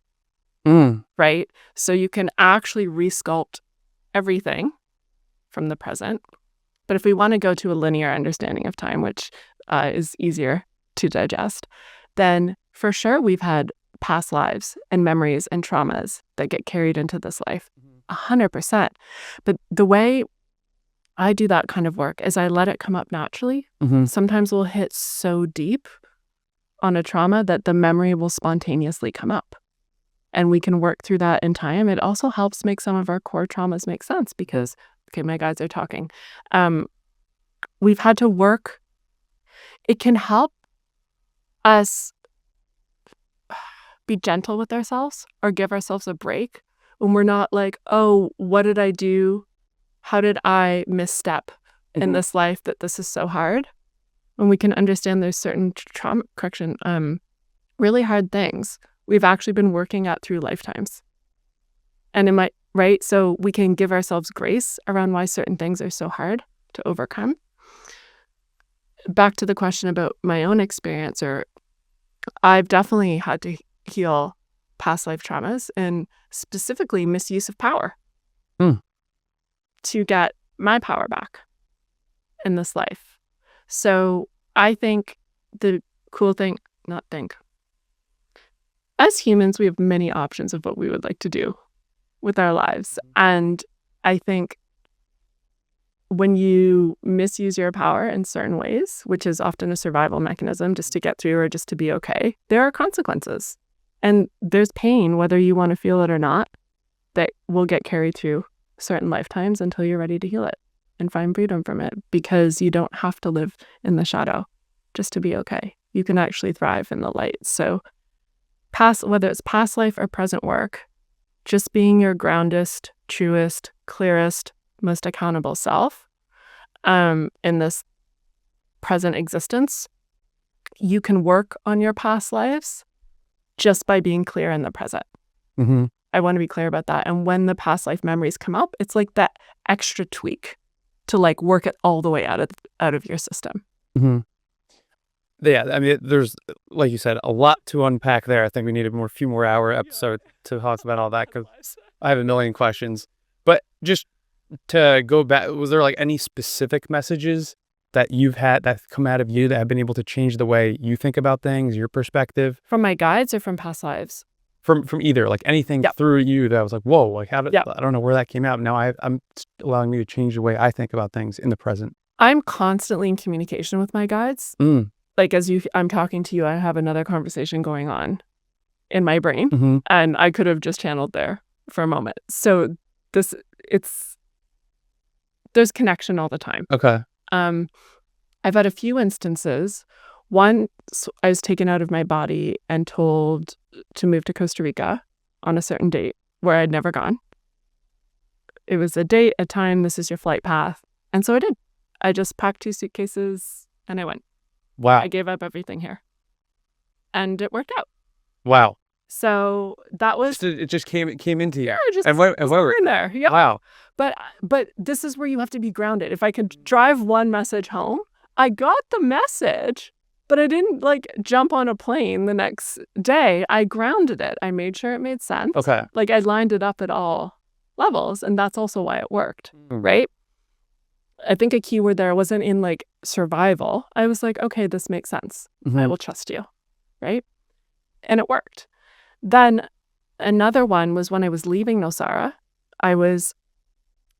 Right? So you can actually resculpt everything from the present. But if we want to go to a linear understanding of time, which is easier to digest, then for sure we've had past lives and memories and traumas that get carried into this life. 100%. But the way I do that kind of work is I let it come up naturally. Sometimes we'll hit so deep on a trauma that the memory will spontaneously come up. And we can work through that in time. It also helps make some of our core traumas make sense because, okay, my guys are talking. We've had to work. It can help us be gentle with ourselves or give ourselves a break when we're not like, oh, what did I do? How did I misstep in this life that this is so hard? When we can understand there's certain really hard things we've actually been working at through lifetimes. And it might, right? So we can give ourselves grace around why certain things are so hard to overcome. Back to the question about my own experience, or I've definitely had to heal past life traumas and specifically misuse of power to get my power back in this life. So I think the cool thing, as humans, we have many options of what we would like to do with our lives. And I think when you misuse your power in certain ways, which is often a survival mechanism just to get through or just to be okay, there are consequences. And there's pain, whether you want to feel it or not, that will get carried through certain lifetimes until you're ready to heal it and find freedom from it, because you don't have to live in the shadow just to be okay. You can actually thrive in the light. So whether it's past life or present work, just being your groundest, truest, clearest, most accountable self in this present existence, you can work on your past lives just by being clear in the present. Mm-hmm. I want to be clear about that. And when the past life memories come up, it's like that extra tweak to like work it all the way out of your system. Mm-hmm. Yeah, I mean, there's, like you said, a lot to unpack there. I think we need a few more hour episode to talk about all that, because I have a million questions. But just to go back, was there like any specific messages that you've had that come out of you that have been able to change the way you think about things, your perspective? From my guides or from past lives? From either, like anything through you that was like, whoa, like how did, I don't know where that came out. Now I'm allowing me to change the way I think about things in the present. I'm constantly in communication with my guides. Like I'm talking to you, I have another conversation going on in my brain, and I could have just channeled there for a moment. So there's connection all the time. Okay. I've had a few instances. One, I was taken out of my body and told to move to Costa Rica on a certain date where I'd never gone. It was a date, a time, this is your flight path. And so I did. I just packed 2 suitcases and I went. Wow. I gave up everything here. And it worked out. Wow. So that was... It just came into you. Yeah, just and where in there. Yep. Wow. But this is where you have to be grounded. If I could drive one message home, I got the message, but I didn't like jump on a plane the next day. I grounded it. I made sure it made sense. Okay. Like I lined it up at all levels, and that's also why it worked, right? I think a key word there wasn't in like survival. I was like, okay, this makes sense. I will trust you, right? And it worked. Then another one was when I was leaving Nosara, I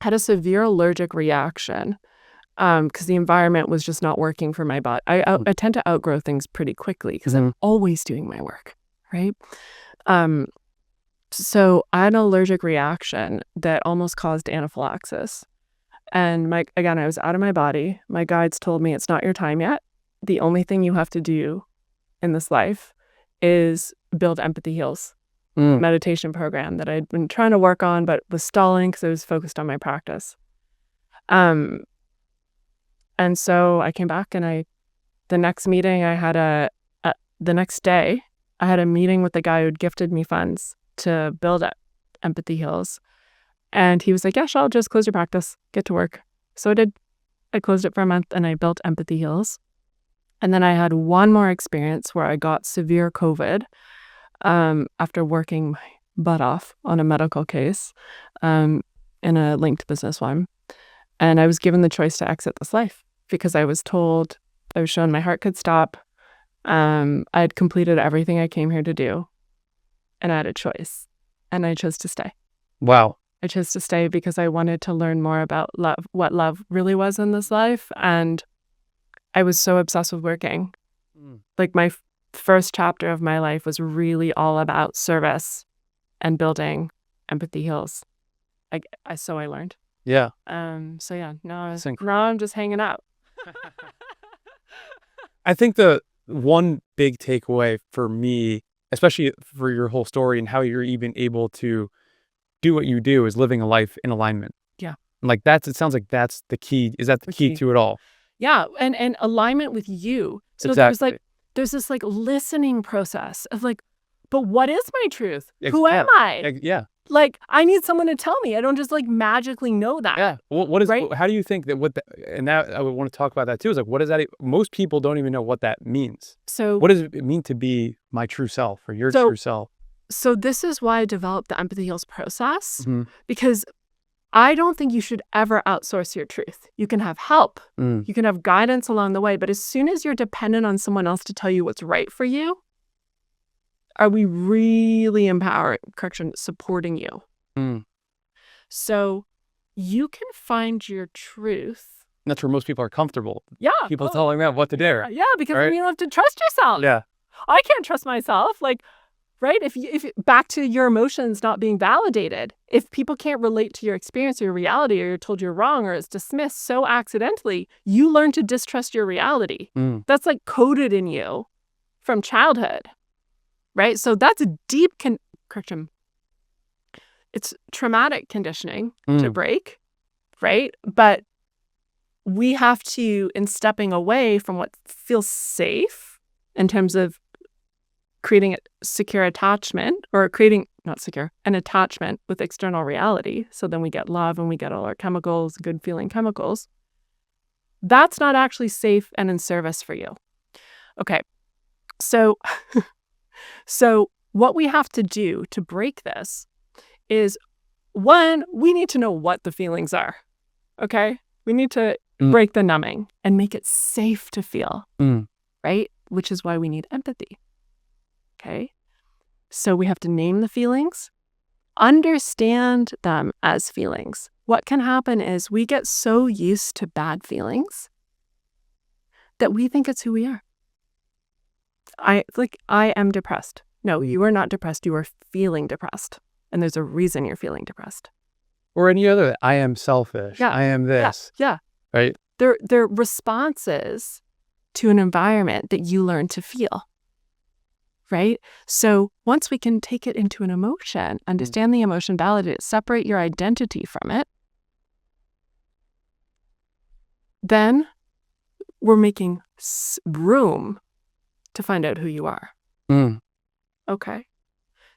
had a severe allergic reaction because the environment was just not working for my body. I tend to outgrow things pretty quickly because I'm always doing my work, right? So I had an allergic reaction that almost caused anaphylaxis. And again, I was out of my body. My guides told me it's not your time yet. The only thing you have to do in this life is build Empathy Heals meditation program that I'd been trying to work on, but was stalling because I was focused on my practice. And so I came back, and the next meeting I had the next day, I had a meeting with the guy who'd gifted me funds to build Empathy Heals. And he was like, yeah, I'll just close your practice, get to work. So I did. I closed it for a month and I built Empathy Heals. And then I had one more experience where I got severe COVID after working my butt off on a medical case in a linked business one. And I was given the choice to exit this life because I was shown my heart could stop. I had completed everything I came here to do. And I had a choice. And I chose to stay. Wow. I chose to stay because I wanted to learn more about love, what love really was in this life. And I was so obsessed with working. Like my first chapter of my life was really all about service and building Empathy Heals. So I learned. Yeah. So yeah, now I'm just hanging out. I think the one big takeaway for me, especially for your whole story and how you're even able to do what you do, is living a life in alignment. Yeah. And like it sounds like that's the key. Is that the key to it all? Yeah. And alignment with you. So exactly. there's this like listening process of like, but what is my truth? Who Yeah. am I? Yeah. Like, I need someone to tell me. I don't just like magically know that. Yeah. What is, right? How do you think that and now I would want to talk about that too, is like, what does that, most people don't even know what that means. So what does it mean to be my true self or your true self? So this is why I developed the Empathy Heals process, because I don't think you should ever outsource your truth. You can have help. You can have guidance along the way. But as soon as you're dependent on someone else to tell you what's right for you, are we really supporting you? So you can find your truth. And that's where most people are comfortable. Yeah. People telling them what to do. Yeah, because you don't have to trust yourself. Yeah. I can't trust myself. Like, right? If back to your emotions not being validated, if people can't relate to your experience or your reality, or you're told you're wrong, or it's dismissed so accidentally, you learn to distrust your reality. That's like coded in you from childhood. right? So that's a deep correction. It's traumatic conditioning to break, right? But we have to, in stepping away from what feels safe in terms of creating a secure attachment, or creating, not secure, an attachment with external reality. So then we get love and we get all our chemicals, good feeling chemicals. That's not actually safe and in service for you. Okay. So, so what we have to do to break this is, one, we need to know what the feelings are. Okay. We need to break the numbing and make it safe to feel, right? Which is why we need empathy. Okay. So we have to name the feelings, understand them as feelings. What can happen is we get so used to bad feelings that we think it's who we are. I am depressed. No, you are not depressed. You are feeling depressed. And there's a reason you're feeling depressed. Or any other, I am selfish. Yeah. I am this. Yeah. Right? They're responses to an environment that you learn to feel. Right? So once we can take it into an emotion, understand the emotion, validate it, separate your identity from it, then we're making room to find out who you are. Okay.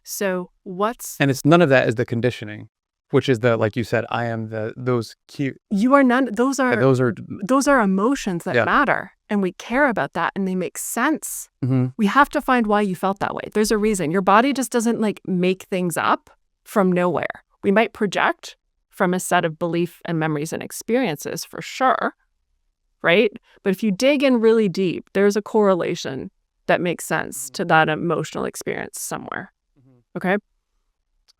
So and it's none of that is the conditioning, which is the, like you said, I am those cute. You are none. Those are emotions that Yeah. matter, and we care about that, and they make sense. Mm-hmm. We have to find why you felt that way. There's a reason. Your body just doesn't make things up from nowhere. We might project from a set of belief and memories and experiences for sure, right? But if you dig in really deep, there's a correlation that makes sense to that emotional experience somewhere. Okay?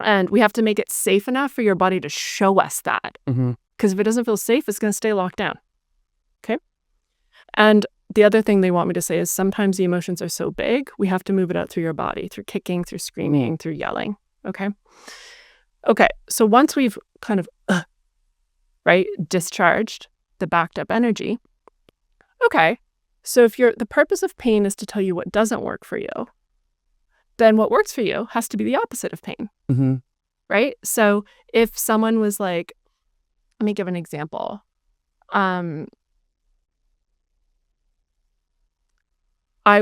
And we have to make it safe enough for your body to show us that. Because if it doesn't feel safe, it's going to stay locked down. Okay? And the other thing they want me to say is sometimes the emotions are so big, we have to move it out through your body, through kicking, through screaming, through yelling. Okay? Okay. So once we've kind of, right, discharged the backed up energy, okay. So if the purpose of pain is to tell you what doesn't work for you, then what works for you has to be the opposite of pain. Right? So if someone was like, let me give an example. I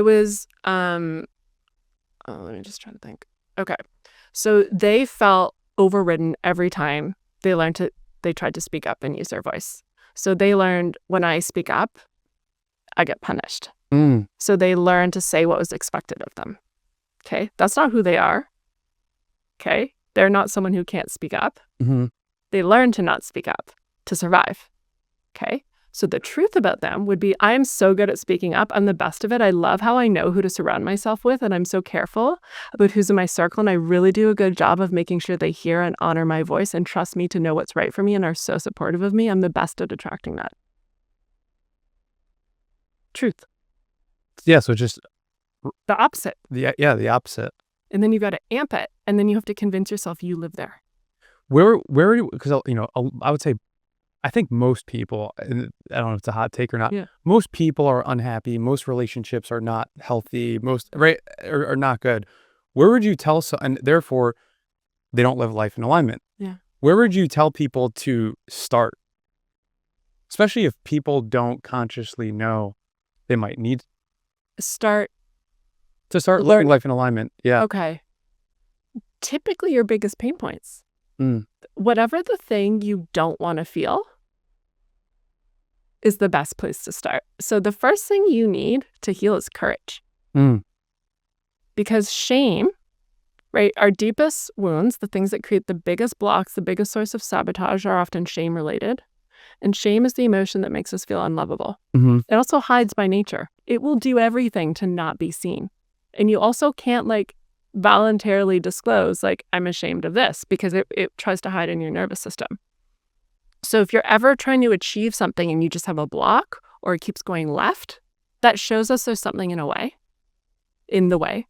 was, let me just try to think. Okay. So they felt overridden every time they tried to speak up and use their voice. So they learned when I speak up, I get punished. So they learned to say what was expected of them. Okay. That's not who they are. Okay. They're not someone who can't speak up. They learn to not speak up to survive. Okay. So the truth about them would be, I am so good at speaking up. I'm the best of it. I love how I know who to surround myself with. And I'm so careful about who's in my circle. And I really do a good job of making sure they hear and honor my voice and trust me to know what's right for me and are so supportive of me. I'm the best at attracting that. Truth. Yeah. So just the opposite. The opposite. And then you got to amp it. And then you have to convince yourself you live there. Where because, I would say, I think most people, and I don't know if it's a hot take or not, most people are unhappy. Most relationships are not healthy. Most, right, are not good. Where would you tell and therefore they don't live life in alignment. Yeah. Where would you tell people to start? Especially if people don't consciously know they might need to start living life in alignment. Yeah. Okay. Typically your biggest pain points. Whatever the thing you don't want to feel is the best place to start. So the first thing you need to heal is courage. Because shame, right, our deepest wounds, the things that create the biggest blocks, the biggest source of sabotage are often shame related. And shame is the emotion that makes us feel unlovable. It also hides by nature. It will do everything to not be seen. And you also can't voluntarily disclose, I'm ashamed of this, because it tries to hide in your nervous system. So if you're ever trying to achieve something and you just have a block or it keeps going left, that shows us there's something in the way.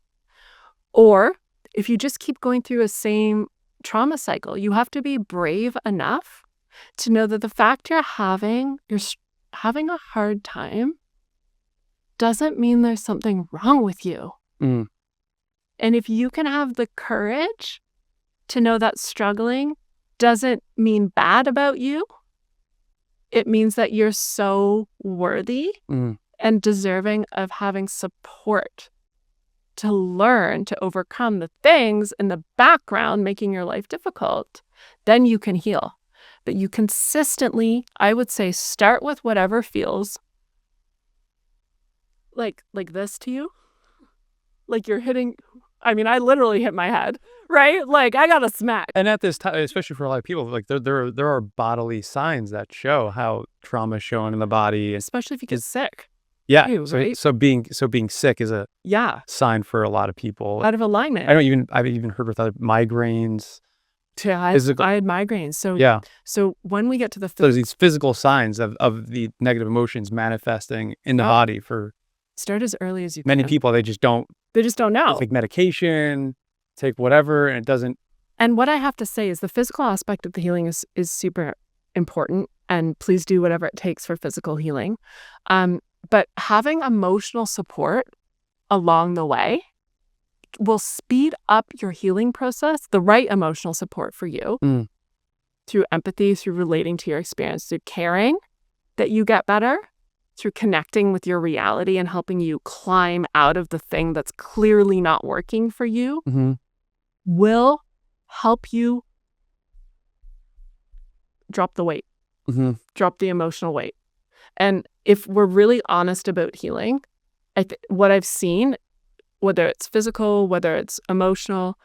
Or if you just keep going through a same trauma cycle, you have to be brave enough to know that the fact you're having a hard time doesn't mean there's something wrong with you. And if you can have the courage to know that struggling doesn't mean bad about you, it means that you're so worthy and deserving of having support to learn to overcome the things in the background making your life difficult, then you can heal. But you consistently, I would say, start with whatever feels like this to you. Like you're hitting, I mean, I literally hit my head, right? Like I got a smack. And at this time, especially for a lot of people, like there are bodily signs that show how trauma is showing in the body. Especially if you get sick. Yeah. Too, right? So being sick is a sign for a lot of people. Out of alignment. I've even heard with other migraines. I had migraines. So when we get to the there's these physical signs of the negative emotions manifesting in the body for start as early as you can. Many people, they just don't know. Take medication, take whatever, and it doesn't. And what I have to say is the physical aspect of the healing is super important, and please do whatever it takes for physical healing. But having emotional support along the way will speed up your healing process, the right emotional support for you, through empathy, through relating to your experience, through caring that you get better, through connecting with your reality and helping you climb out of the thing that's clearly not working for you, will help you drop the weight, drop the emotional weight. And if we're really honest about healing, what I've seen, whether it's physical, whether it's emotional,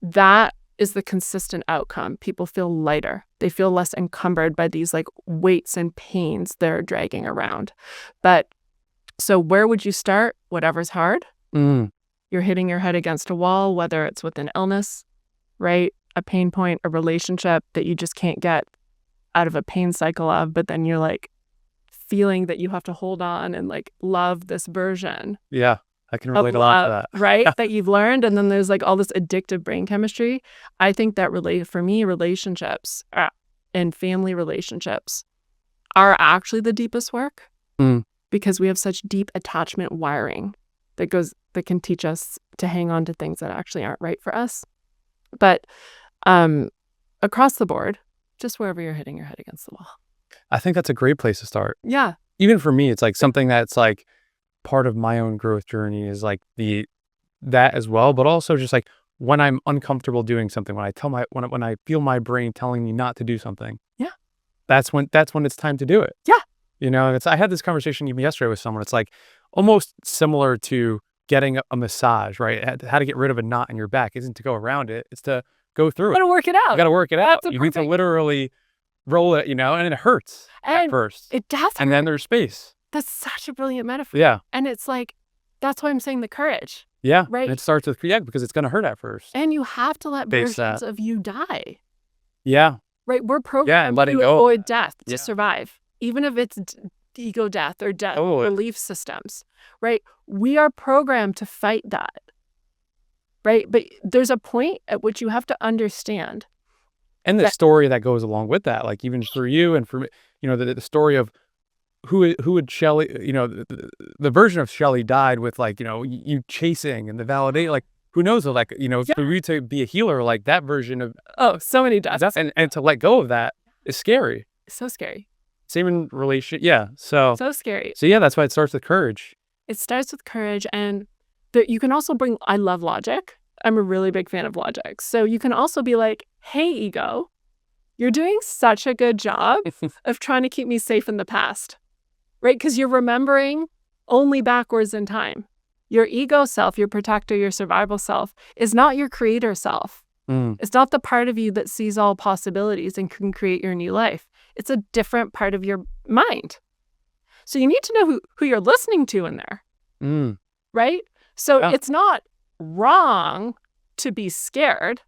that is the consistent outcome. People feel lighter. They feel less encumbered by these like weights and pains they're dragging around. But so where would you start? Whatever's hard. You're hitting your head against a wall, whether it's with an illness, right? A pain point, a relationship that you just can't get out of a pain cycle of, but then you're like feeling that you have to hold on and like love this version. Yeah. I can relate a lot to that. Right? That you've learned. And then there's like all this addictive brain chemistry. I think that for me, relationships and family relationships are actually the deepest work because we have such deep attachment wiring that can teach us to hang on to things that actually aren't right for us. But across the board, just wherever you're hitting your head against the wall. I think that's a great place to start. Yeah. Even for me, it's like something that's like part of my own growth journey is like that as well, but also just like when I'm uncomfortable doing something, when I feel my brain telling me not to do something, that's when it's time to do it. Yeah. You know, I had this conversation even yesterday with someone. It's like almost similar to getting a massage, right? How to get rid of a knot in your back isn't to go around it; it's to go through it. You gotta work it out. You gotta work it out. You need to literally roll it, and it hurts at first. It does. And then there's space. That's such a brilliant metaphor. Yeah. And it's like, that's why I'm saying the courage. Yeah. Right. And it starts with, because it's going to hurt at first. And you have to let versions of you die. Yeah. Right. We're programmed to avoid death, to survive, even if it's ego death or death belief systems. Right. We are programmed to fight that. Right. But there's a point at which you have to understand. And the story that goes along with that, like even for you and for me, the story of who would Shelly, the version of Shelly died with like, you chasing and the validate, like who knows, like, for you to be a healer, like that version of, so many deaths. And to let go of that is scary. It's so scary. Same in relationship. Yeah. So scary. So yeah, that's why it starts with courage. It starts with courage. And you can also I love logic. I'm a really big fan of logic. So you can also be like, hey, ego, you're doing such a good job of trying to keep me safe in the past. Right? Because you're remembering only backwards in time. Your ego self, your protector, your survival self is not your creator self. It's not the part of you that sees all possibilities and can create your new life. It's a different part of your mind. So you need to know who you're listening to in there. Right? So it's not wrong to be scared.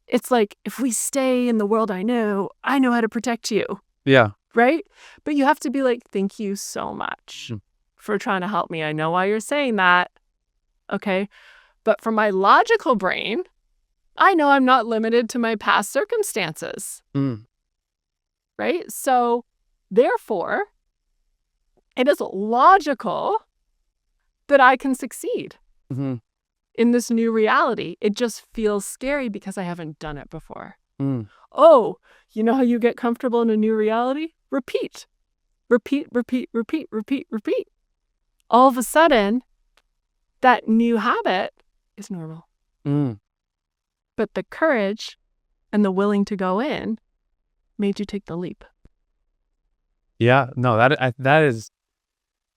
It's like, if we stay in the world I know how to protect you. Yeah. Right? But you have to be like, thank you so much for trying to help me. I know why you're saying that. Okay. But for my logical brain, I know I'm not limited to my past circumstances. Right? So therefore, it is logical that I can succeed. in this new reality. It just feels scary because I haven't done it before. Mm. Oh, you know how you get comfortable in a new reality? Repeat. Repeat, repeat, repeat, repeat, repeat. All of a sudden, that new habit is normal. Mm. But the courage and the willing to go in made you take the leap. Yeah, no, that is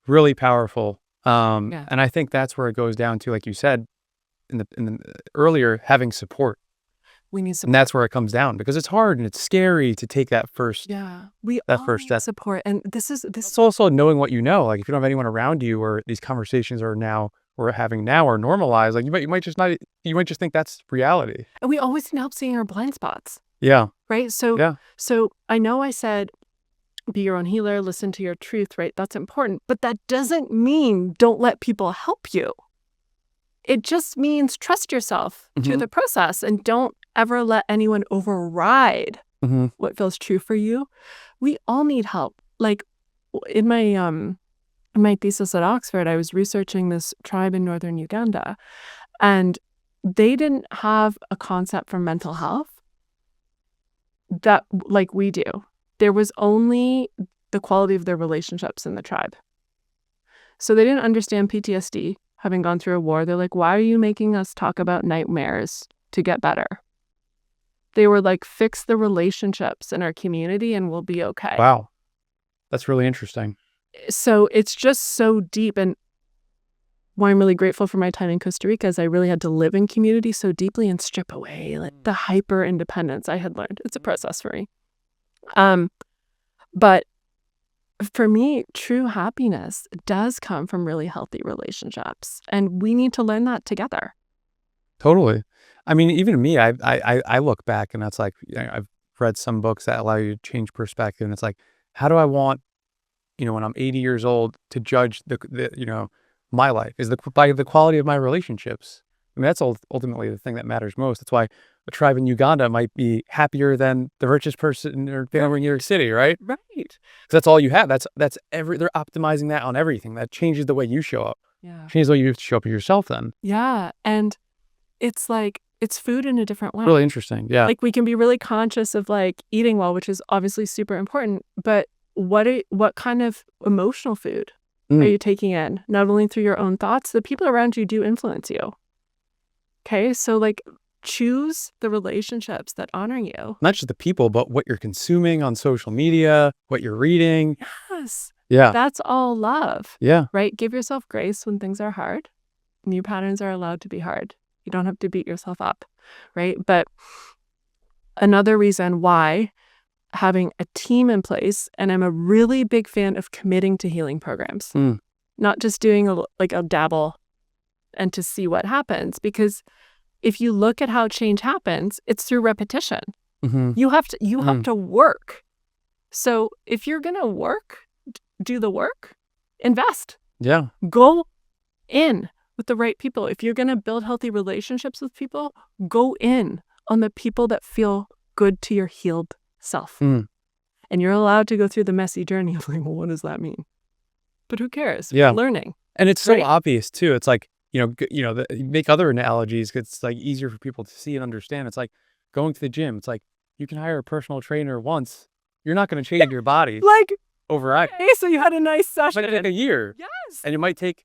really powerful. And I think that's where it goes down to, like you said in the earlier, having support. We need support. And that's where it comes down, because it's hard and it's scary to take that first we that all first need step. support, and this It's also knowing what you know. Like, if you don't have anyone around you, or these conversations we're having now are normalized, like you might just think that's reality. and we always need help seeing our blind spots, Yeah. right? So Yeah. so I know I said be your own healer, listen to your truth, right? That's important, but that doesn't mean don't let people help you. It just means trust yourself through the process, and don't ever let anyone override what feels true for you. We all need help. Like in my thesis at Oxford, I was researching this tribe in northern Uganda, and they didn't have a concept for mental health that like we do. There was only the quality of their relationships in the tribe. So they didn't understand PTSD, having gone through a war. They're like, why are you making us talk about nightmares to get better? They were like, fix the relationships in our community and we'll be okay. Wow. That's really interesting. So it's just so deep. And why I'm really grateful for my time in Costa Rica is I really had to live in community so deeply and strip away like the hyper independence I had learned. It's a process for me. But for me, true happiness does come from really healthy relationships, and we need to learn that together. Totally. I mean, even me, I look back and that's like, I've read some books that allow you to change perspective, and it's like, how do I want, when I'm 80 years old, to judge the my life is by the quality of my relationships. I mean, that's ultimately the thing that matters most. That's why a tribe in Uganda might be happier than the richest person or family in New York City, right? Right. Because that's all you have. They're optimizing that on everything. That changes the way you show up. Yeah. Changes the way you show up for yourself then. Yeah. And it's like, it's food in a different way. Really interesting. Yeah. Like we can be really conscious of like eating well, which is obviously super important, but what kind of emotional food are you taking in? Not only through your own thoughts, the people around you do influence you. Okay. So like choose the relationships that honor you. Not just the people, but what you're consuming on social media, what you're reading. Yes. Yeah. That's all love. Yeah. Right? Give yourself grace when things are hard. New patterns are allowed to be hard. You don't have to beat yourself up. Right? But another reason why having a team in place, and I'm a really big fan of committing to healing programs, not just doing a dabble and to see what happens, because if you look at how change happens, it's through repetition. You have to work. So if you're going to work, do the work, invest. Yeah. Go in with the right people. If you're going to build healthy relationships with people, go in on the people that feel good to your healed self. And you're allowed to go through the messy journey of like, well, what does that mean? But who cares? Yeah. Learning. And it's so obvious too. It's like, make other analogies. It's like easier for people to see and understand. It's like going to the gym. It's like you can hire a personal trainer once. You're not going to change your body Like overnight. Hey, so you had a nice session. It might take a year. Yes. And it might take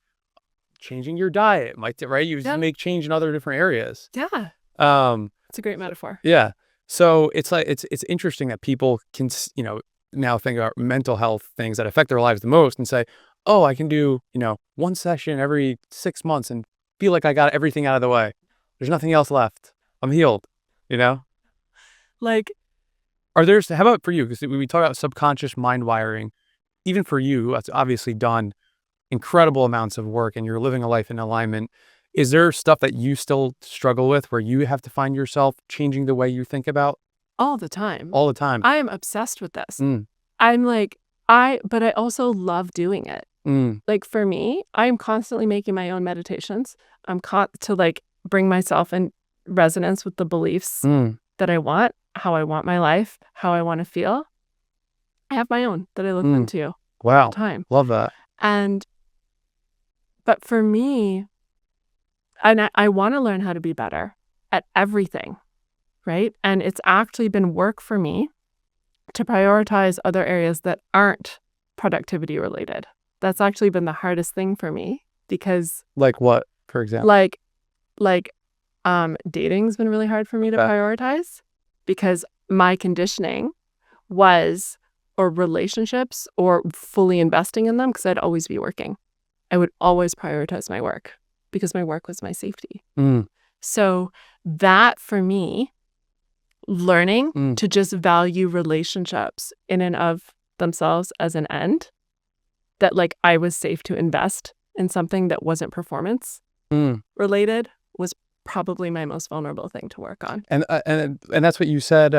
changing your diet. Right? You make change in other different areas. Yeah. It's a great metaphor. Yeah. So it's like, it's interesting that people can, now think about mental health things that affect their lives the most and say, oh, I can do, one session every 6 months and feel like I got everything out of the way. There's nothing else left. I'm healed, Like, how about for you? Because when we talk about subconscious mind wiring, even for you, that's obviously done incredible amounts of work and you're living a life in alignment. Is there stuff that you still struggle with where you have to find yourself changing the way you think about? all the time. All the time. I am obsessed with this. I'm like, but I also love doing it. Like for me, I'm constantly making my own meditations. I'm to like bring myself in resonance with the beliefs that I want, how I want my life, how I want to feel. I have my own that I look into Wow. all the time. Love that. But for me, And I want to learn how to be better at everything, right? And it's actually been work for me to prioritize other areas that aren't productivity related. That's actually been the hardest thing for me because Like what, for example? like dating's been really hard for me to prioritize because my conditioning was, or relationships or fully investing in them, because I'd always be working. I would always prioritize my work because my work was my safety. So that for me, learning to just value relationships in and of themselves as an end, that like I was safe to invest in something that wasn't performance related, was probably my most vulnerable thing to work on. And that's what you said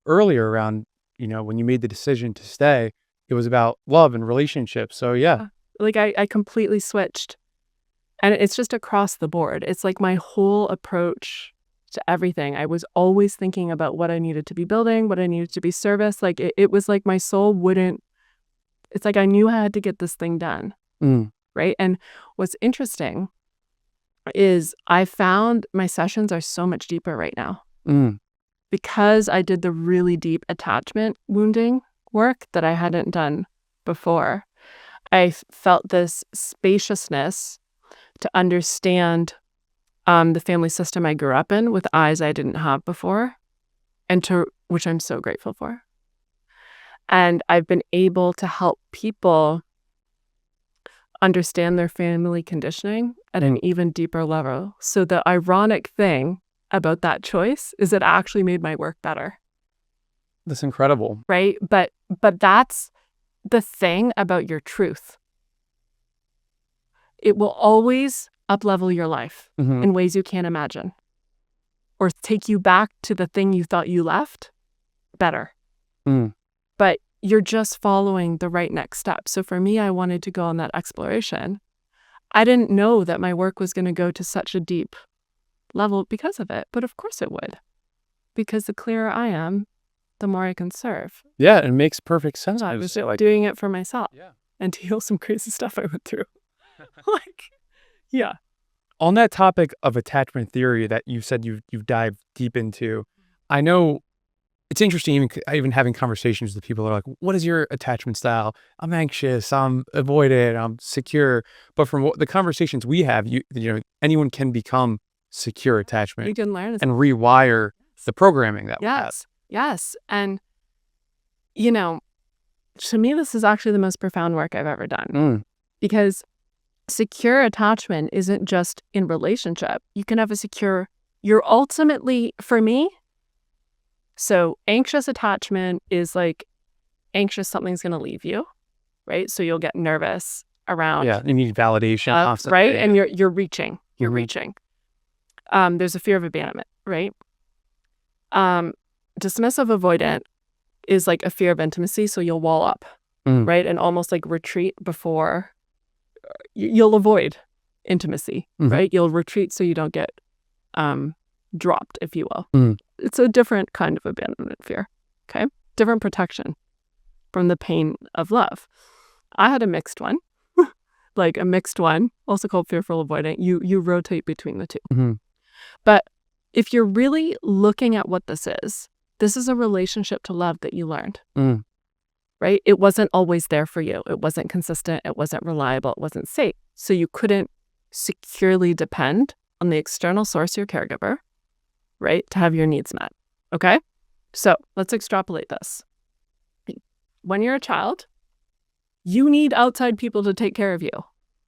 earlier around, you know, when you made the decision to stay, it was about love and relationships. So yeah. Like I completely switched, and it's just across the board. It's like my whole approach to everything. I was always thinking about what I needed to be building, what I needed to be serviced. Like it was like my soul wouldn't, it's like I knew I had to get this thing done. Right. And what's interesting is I found my sessions are so much deeper right now because I did the really deep attachment wounding work that I hadn't done before. I felt this spaciousness to understand the family system I grew up in with eyes I didn't have before, and to which I'm so grateful for. And I've been able to help people understand their family conditioning at an even deeper level. So the ironic thing about that choice is it actually made my work better. That's incredible. Right? But that's the thing about your truth. It will always up-level your life in ways you can't imagine, or take you back to the thing you thought you left better. But you're just following the right next step. So for me, I wanted to go on that exploration. I didn't know that my work was going to go to such a deep level because of it, but of course it would, because the clearer I am, the more I can serve. Yeah, it makes perfect sense. I was doing it for myself and to heal some crazy stuff I went through. Yeah. On that topic of attachment theory that you said you've dived deep into, I know it's interesting even having conversations with people that are like, what is your attachment style? I'm anxious, I'm avoidant, I'm secure. But from the conversations we have, you know, anyone can become secure attachment. You can learn and rewire the programming that we have. Yes. And, you know, to me, this is actually the most profound work I've ever done. Because secure attachment isn't just in relationship. You can have a secure, you're ultimately, for me, so anxious attachment is like anxious something's going to leave you, right? So you'll get nervous around. Yeah, you need validation. Right? And you're reaching. You're reaching. There's a fear of abandonment, right? Dismissive avoidant is like a fear of intimacy, so you'll wall up, right? And almost like retreat before, you'll avoid intimacy, right? You'll retreat so you don't get dropped, if you will. It's a different kind of abandonment fear, okay? Different protection from the pain of love. I had a mixed one, like a mixed one, also called fearful avoidant. You rotate between the two. But if you're really looking at what this is a relationship to love that you learned, right? It wasn't always there for you. It wasn't consistent. It wasn't reliable. It wasn't safe. So you couldn't securely depend on the external source, your caregiver, right, to have your needs met. Okay? So let's extrapolate this. When you're a child, you need outside people to take care of you,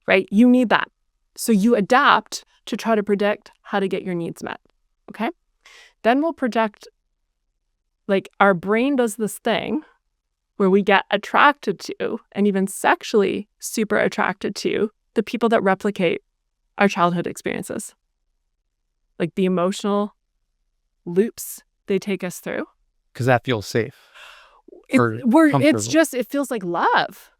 right? You need that. So you adapt to try to predict how to get your needs met. Okay? Then we'll project, like our brain does this thing where we get attracted to, and even sexually super attracted to, the people that replicate our childhood experiences. Like the emotional loops they take us through. Because that feels safe. It feels like love.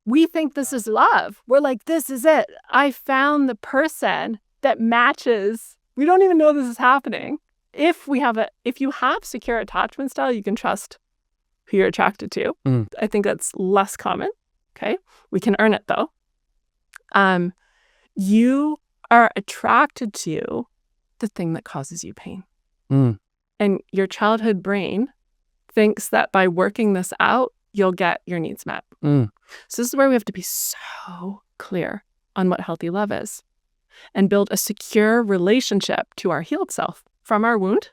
We think this is love. We're like, this is it. I found the person that matches. We don't even know this is happening. If you have secure attachment style, you can trust who you're attracted to. I think that's less common. Okay. We can earn it though. You are attracted to the thing that causes you pain. Mm. And your childhood brain thinks that by working this out, you'll get your needs met. Mm. So this is where we have to be so clear on what healthy love is and build a secure relationship to our healed self from our wound.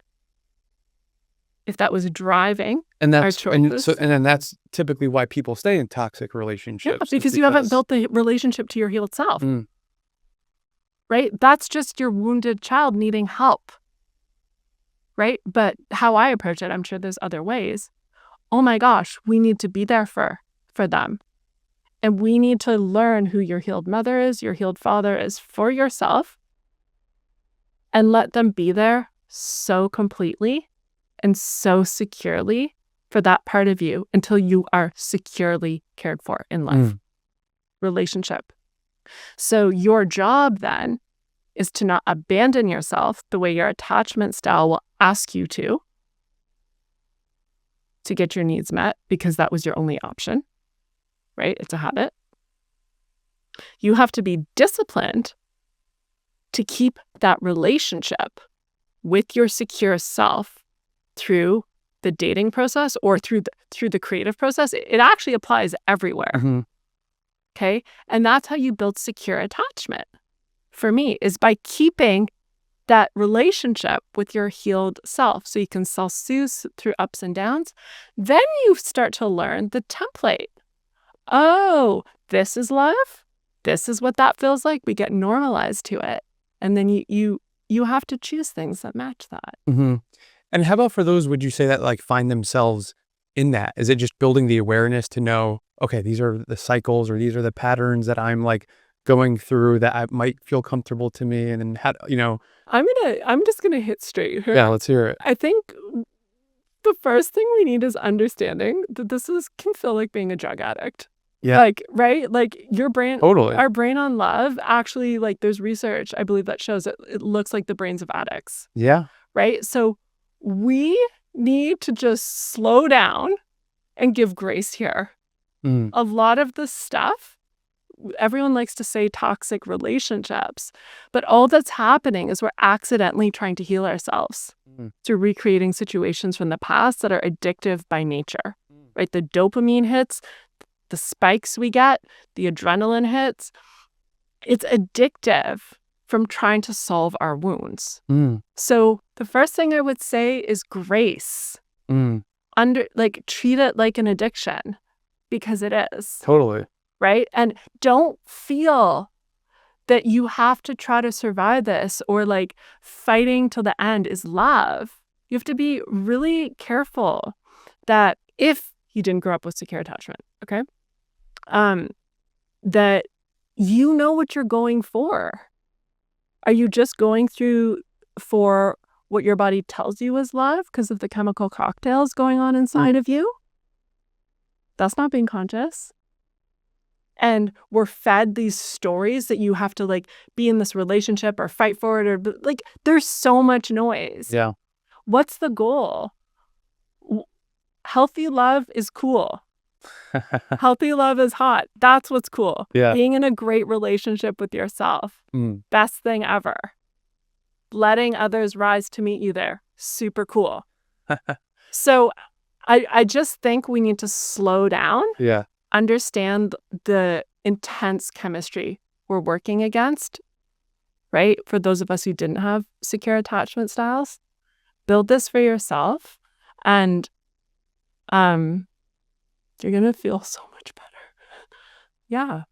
If that was driving And our that's choices. and then that's typically why people stay in toxic relationships. Yeah, because you haven't built the relationship to your healed self. Mm. Right? That's just your wounded child needing help. Right? But how I approach it, I'm sure there's other ways. Oh my gosh, we need to be there for them. And we need to learn who your healed mother is, your healed father is for yourself, and let them be there so completely and so securely for that part of you until you are securely cared for in life. Relationship. So your job then is to not abandon yourself the way your attachment style will ask you to get your needs met because that was your only option, right? It's a habit. You have to be disciplined to keep that relationship with your secure self through the dating process or through the creative process. It actually applies everywhere. Mm-hmm. Okay? And that's how you build secure attachment. For me, is by keeping that relationship with your healed self so you can self-soothe through ups and downs. Then you start to learn the template. Oh, this is love. This is what that feels like. We get normalized to it. And then you have to choose things that match that. Mm-hmm. And how about for those, would you say that like find themselves in that? Is it just building the awareness to know, okay, these are the cycles or these are the patterns that I'm like going through that I might feel comfortable to me, and then how, I'm just gonna hit straight here. Yeah, let's hear it. I think the first thing we need is understanding that this can feel like being a drug addict. Yeah. Like, right? Like your brain, Totally. Our brain on love, actually, like there's research, I believe, that shows it looks like the brains of addicts. Yeah. Right? So we need to just slow down and give grace here. Mm. A lot of the stuff, everyone likes to say toxic relationships, but all that's happening is we're accidentally trying to heal ourselves through recreating situations from the past that are addictive by nature, right? The dopamine hits, the spikes we get, the adrenaline hits, it's addictive from trying to solve our wounds. So the first thing I would say is grace. Treat it like an addiction, because it is. Totally. Right? And don't feel that you have to try to survive this or like fighting till the end is love. You have to be really careful that if you didn't grow up with secure attachment, okay? That you know what you're going for. Are you just going through for what your body tells you is love because of the chemical cocktails going on inside of you? That's not being conscious. And we're fed these stories that you have to like be in this relationship or fight for it, or like there's so much noise. Yeah. What's the goal? Healthy love is cool. Healthy love is hot. That's what's cool. Yeah. Being in a great relationship with yourself. Best thing ever. Letting others rise to meet you there. Super cool. So I just think we need to slow down. Yeah. Understand the intense chemistry we're working against, right? For those of us who didn't have secure attachment styles, build this for yourself, and you're going to feel so much better. Yeah,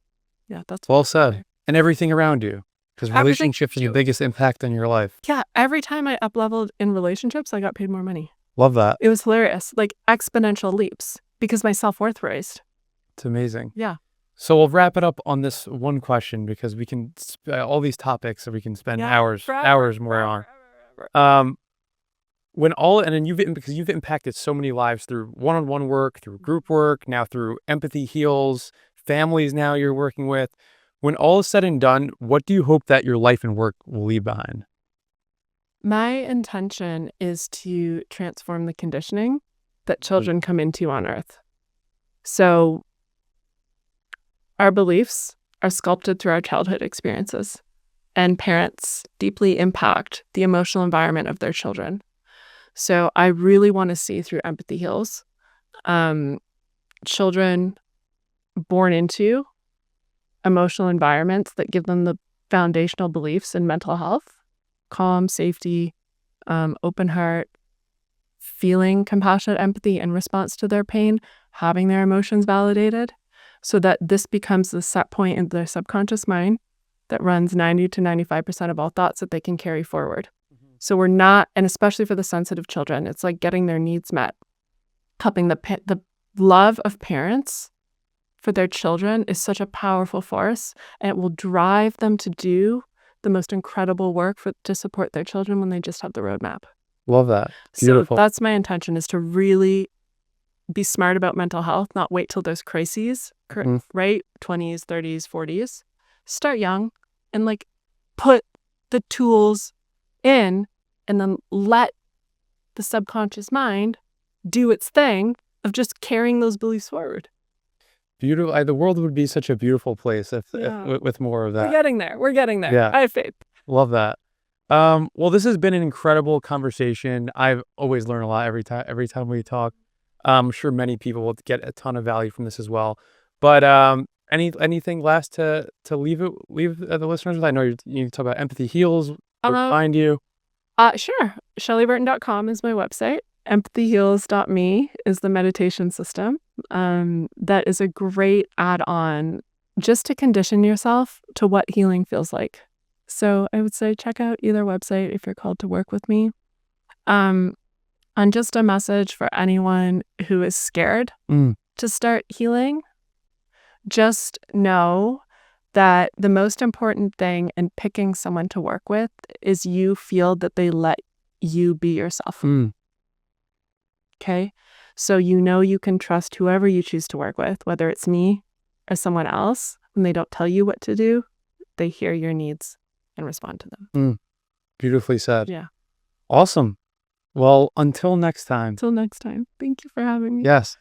that's well said. And everything around you, because relationships are the biggest impact on your life. Yeah, every time I up-leveled in relationships, I got paid more money. Love that. It was hilarious, like exponential leaps, because my self-worth raised. It's amazing. Yeah. So we'll wrap it up on this one question, because we can all these topics that we can spend hours more on. Because you've impacted so many lives through one-on-one work, through group work, now through Empathy Heals, families now you're working with. When all is said and done, what do you hope that your life and work will leave behind? My intention is to transform the conditioning that children come into on Earth. So our beliefs are sculpted through our childhood experiences. and parents deeply impact the emotional environment of their children. So I really want to see through Empathy Heals, children born into emotional environments that give them the foundational beliefs in mental health, calm, safety, open heart, feeling compassionate empathy in response to their pain, having their emotions validated, so that this becomes the set point in their subconscious mind that runs 90 to 95% of all thoughts that they can carry forward. So we're not, and especially for the sensitive children, it's like getting their needs met. Helping the love of parents for their children is such a powerful force, and it will drive them to do the most incredible work to support their children when they just have the roadmap. Love that. Beautiful. So that's my intention, is to really be smart about mental health, not wait till there's crises, right? 20s, 30s, 40s. Start young and like put the tools in, and then let the subconscious mind do its thing of just carrying those beliefs forward. Beautiful. The world would be such a beautiful place if with more of that. We're getting there. Yeah. I have faith. Love that. Well, this has been an incredible conversation. I've always learned a lot every time we talk. I'm sure many people will get a ton of value from this as well. But anything last to leave the listeners with? I know you talk about Empathy Heals. Where to find you? Sure. ShellyBurton.com is my website. EmpathyHeals.me is the meditation system. That is a great add-on just to condition yourself to what healing feels like. So I would say check out either website if you're called to work with me. And just a message for anyone who is scared to start healing. Just know that the most important thing in picking someone to work with is you feel that they let you be yourself. Okay? So you can trust whoever you choose to work with, whether it's me or someone else. When they don't tell you what to do, they hear your needs and respond to them. Beautifully said. Yeah. Awesome. Well, until next time. Thank you for having me. Yes.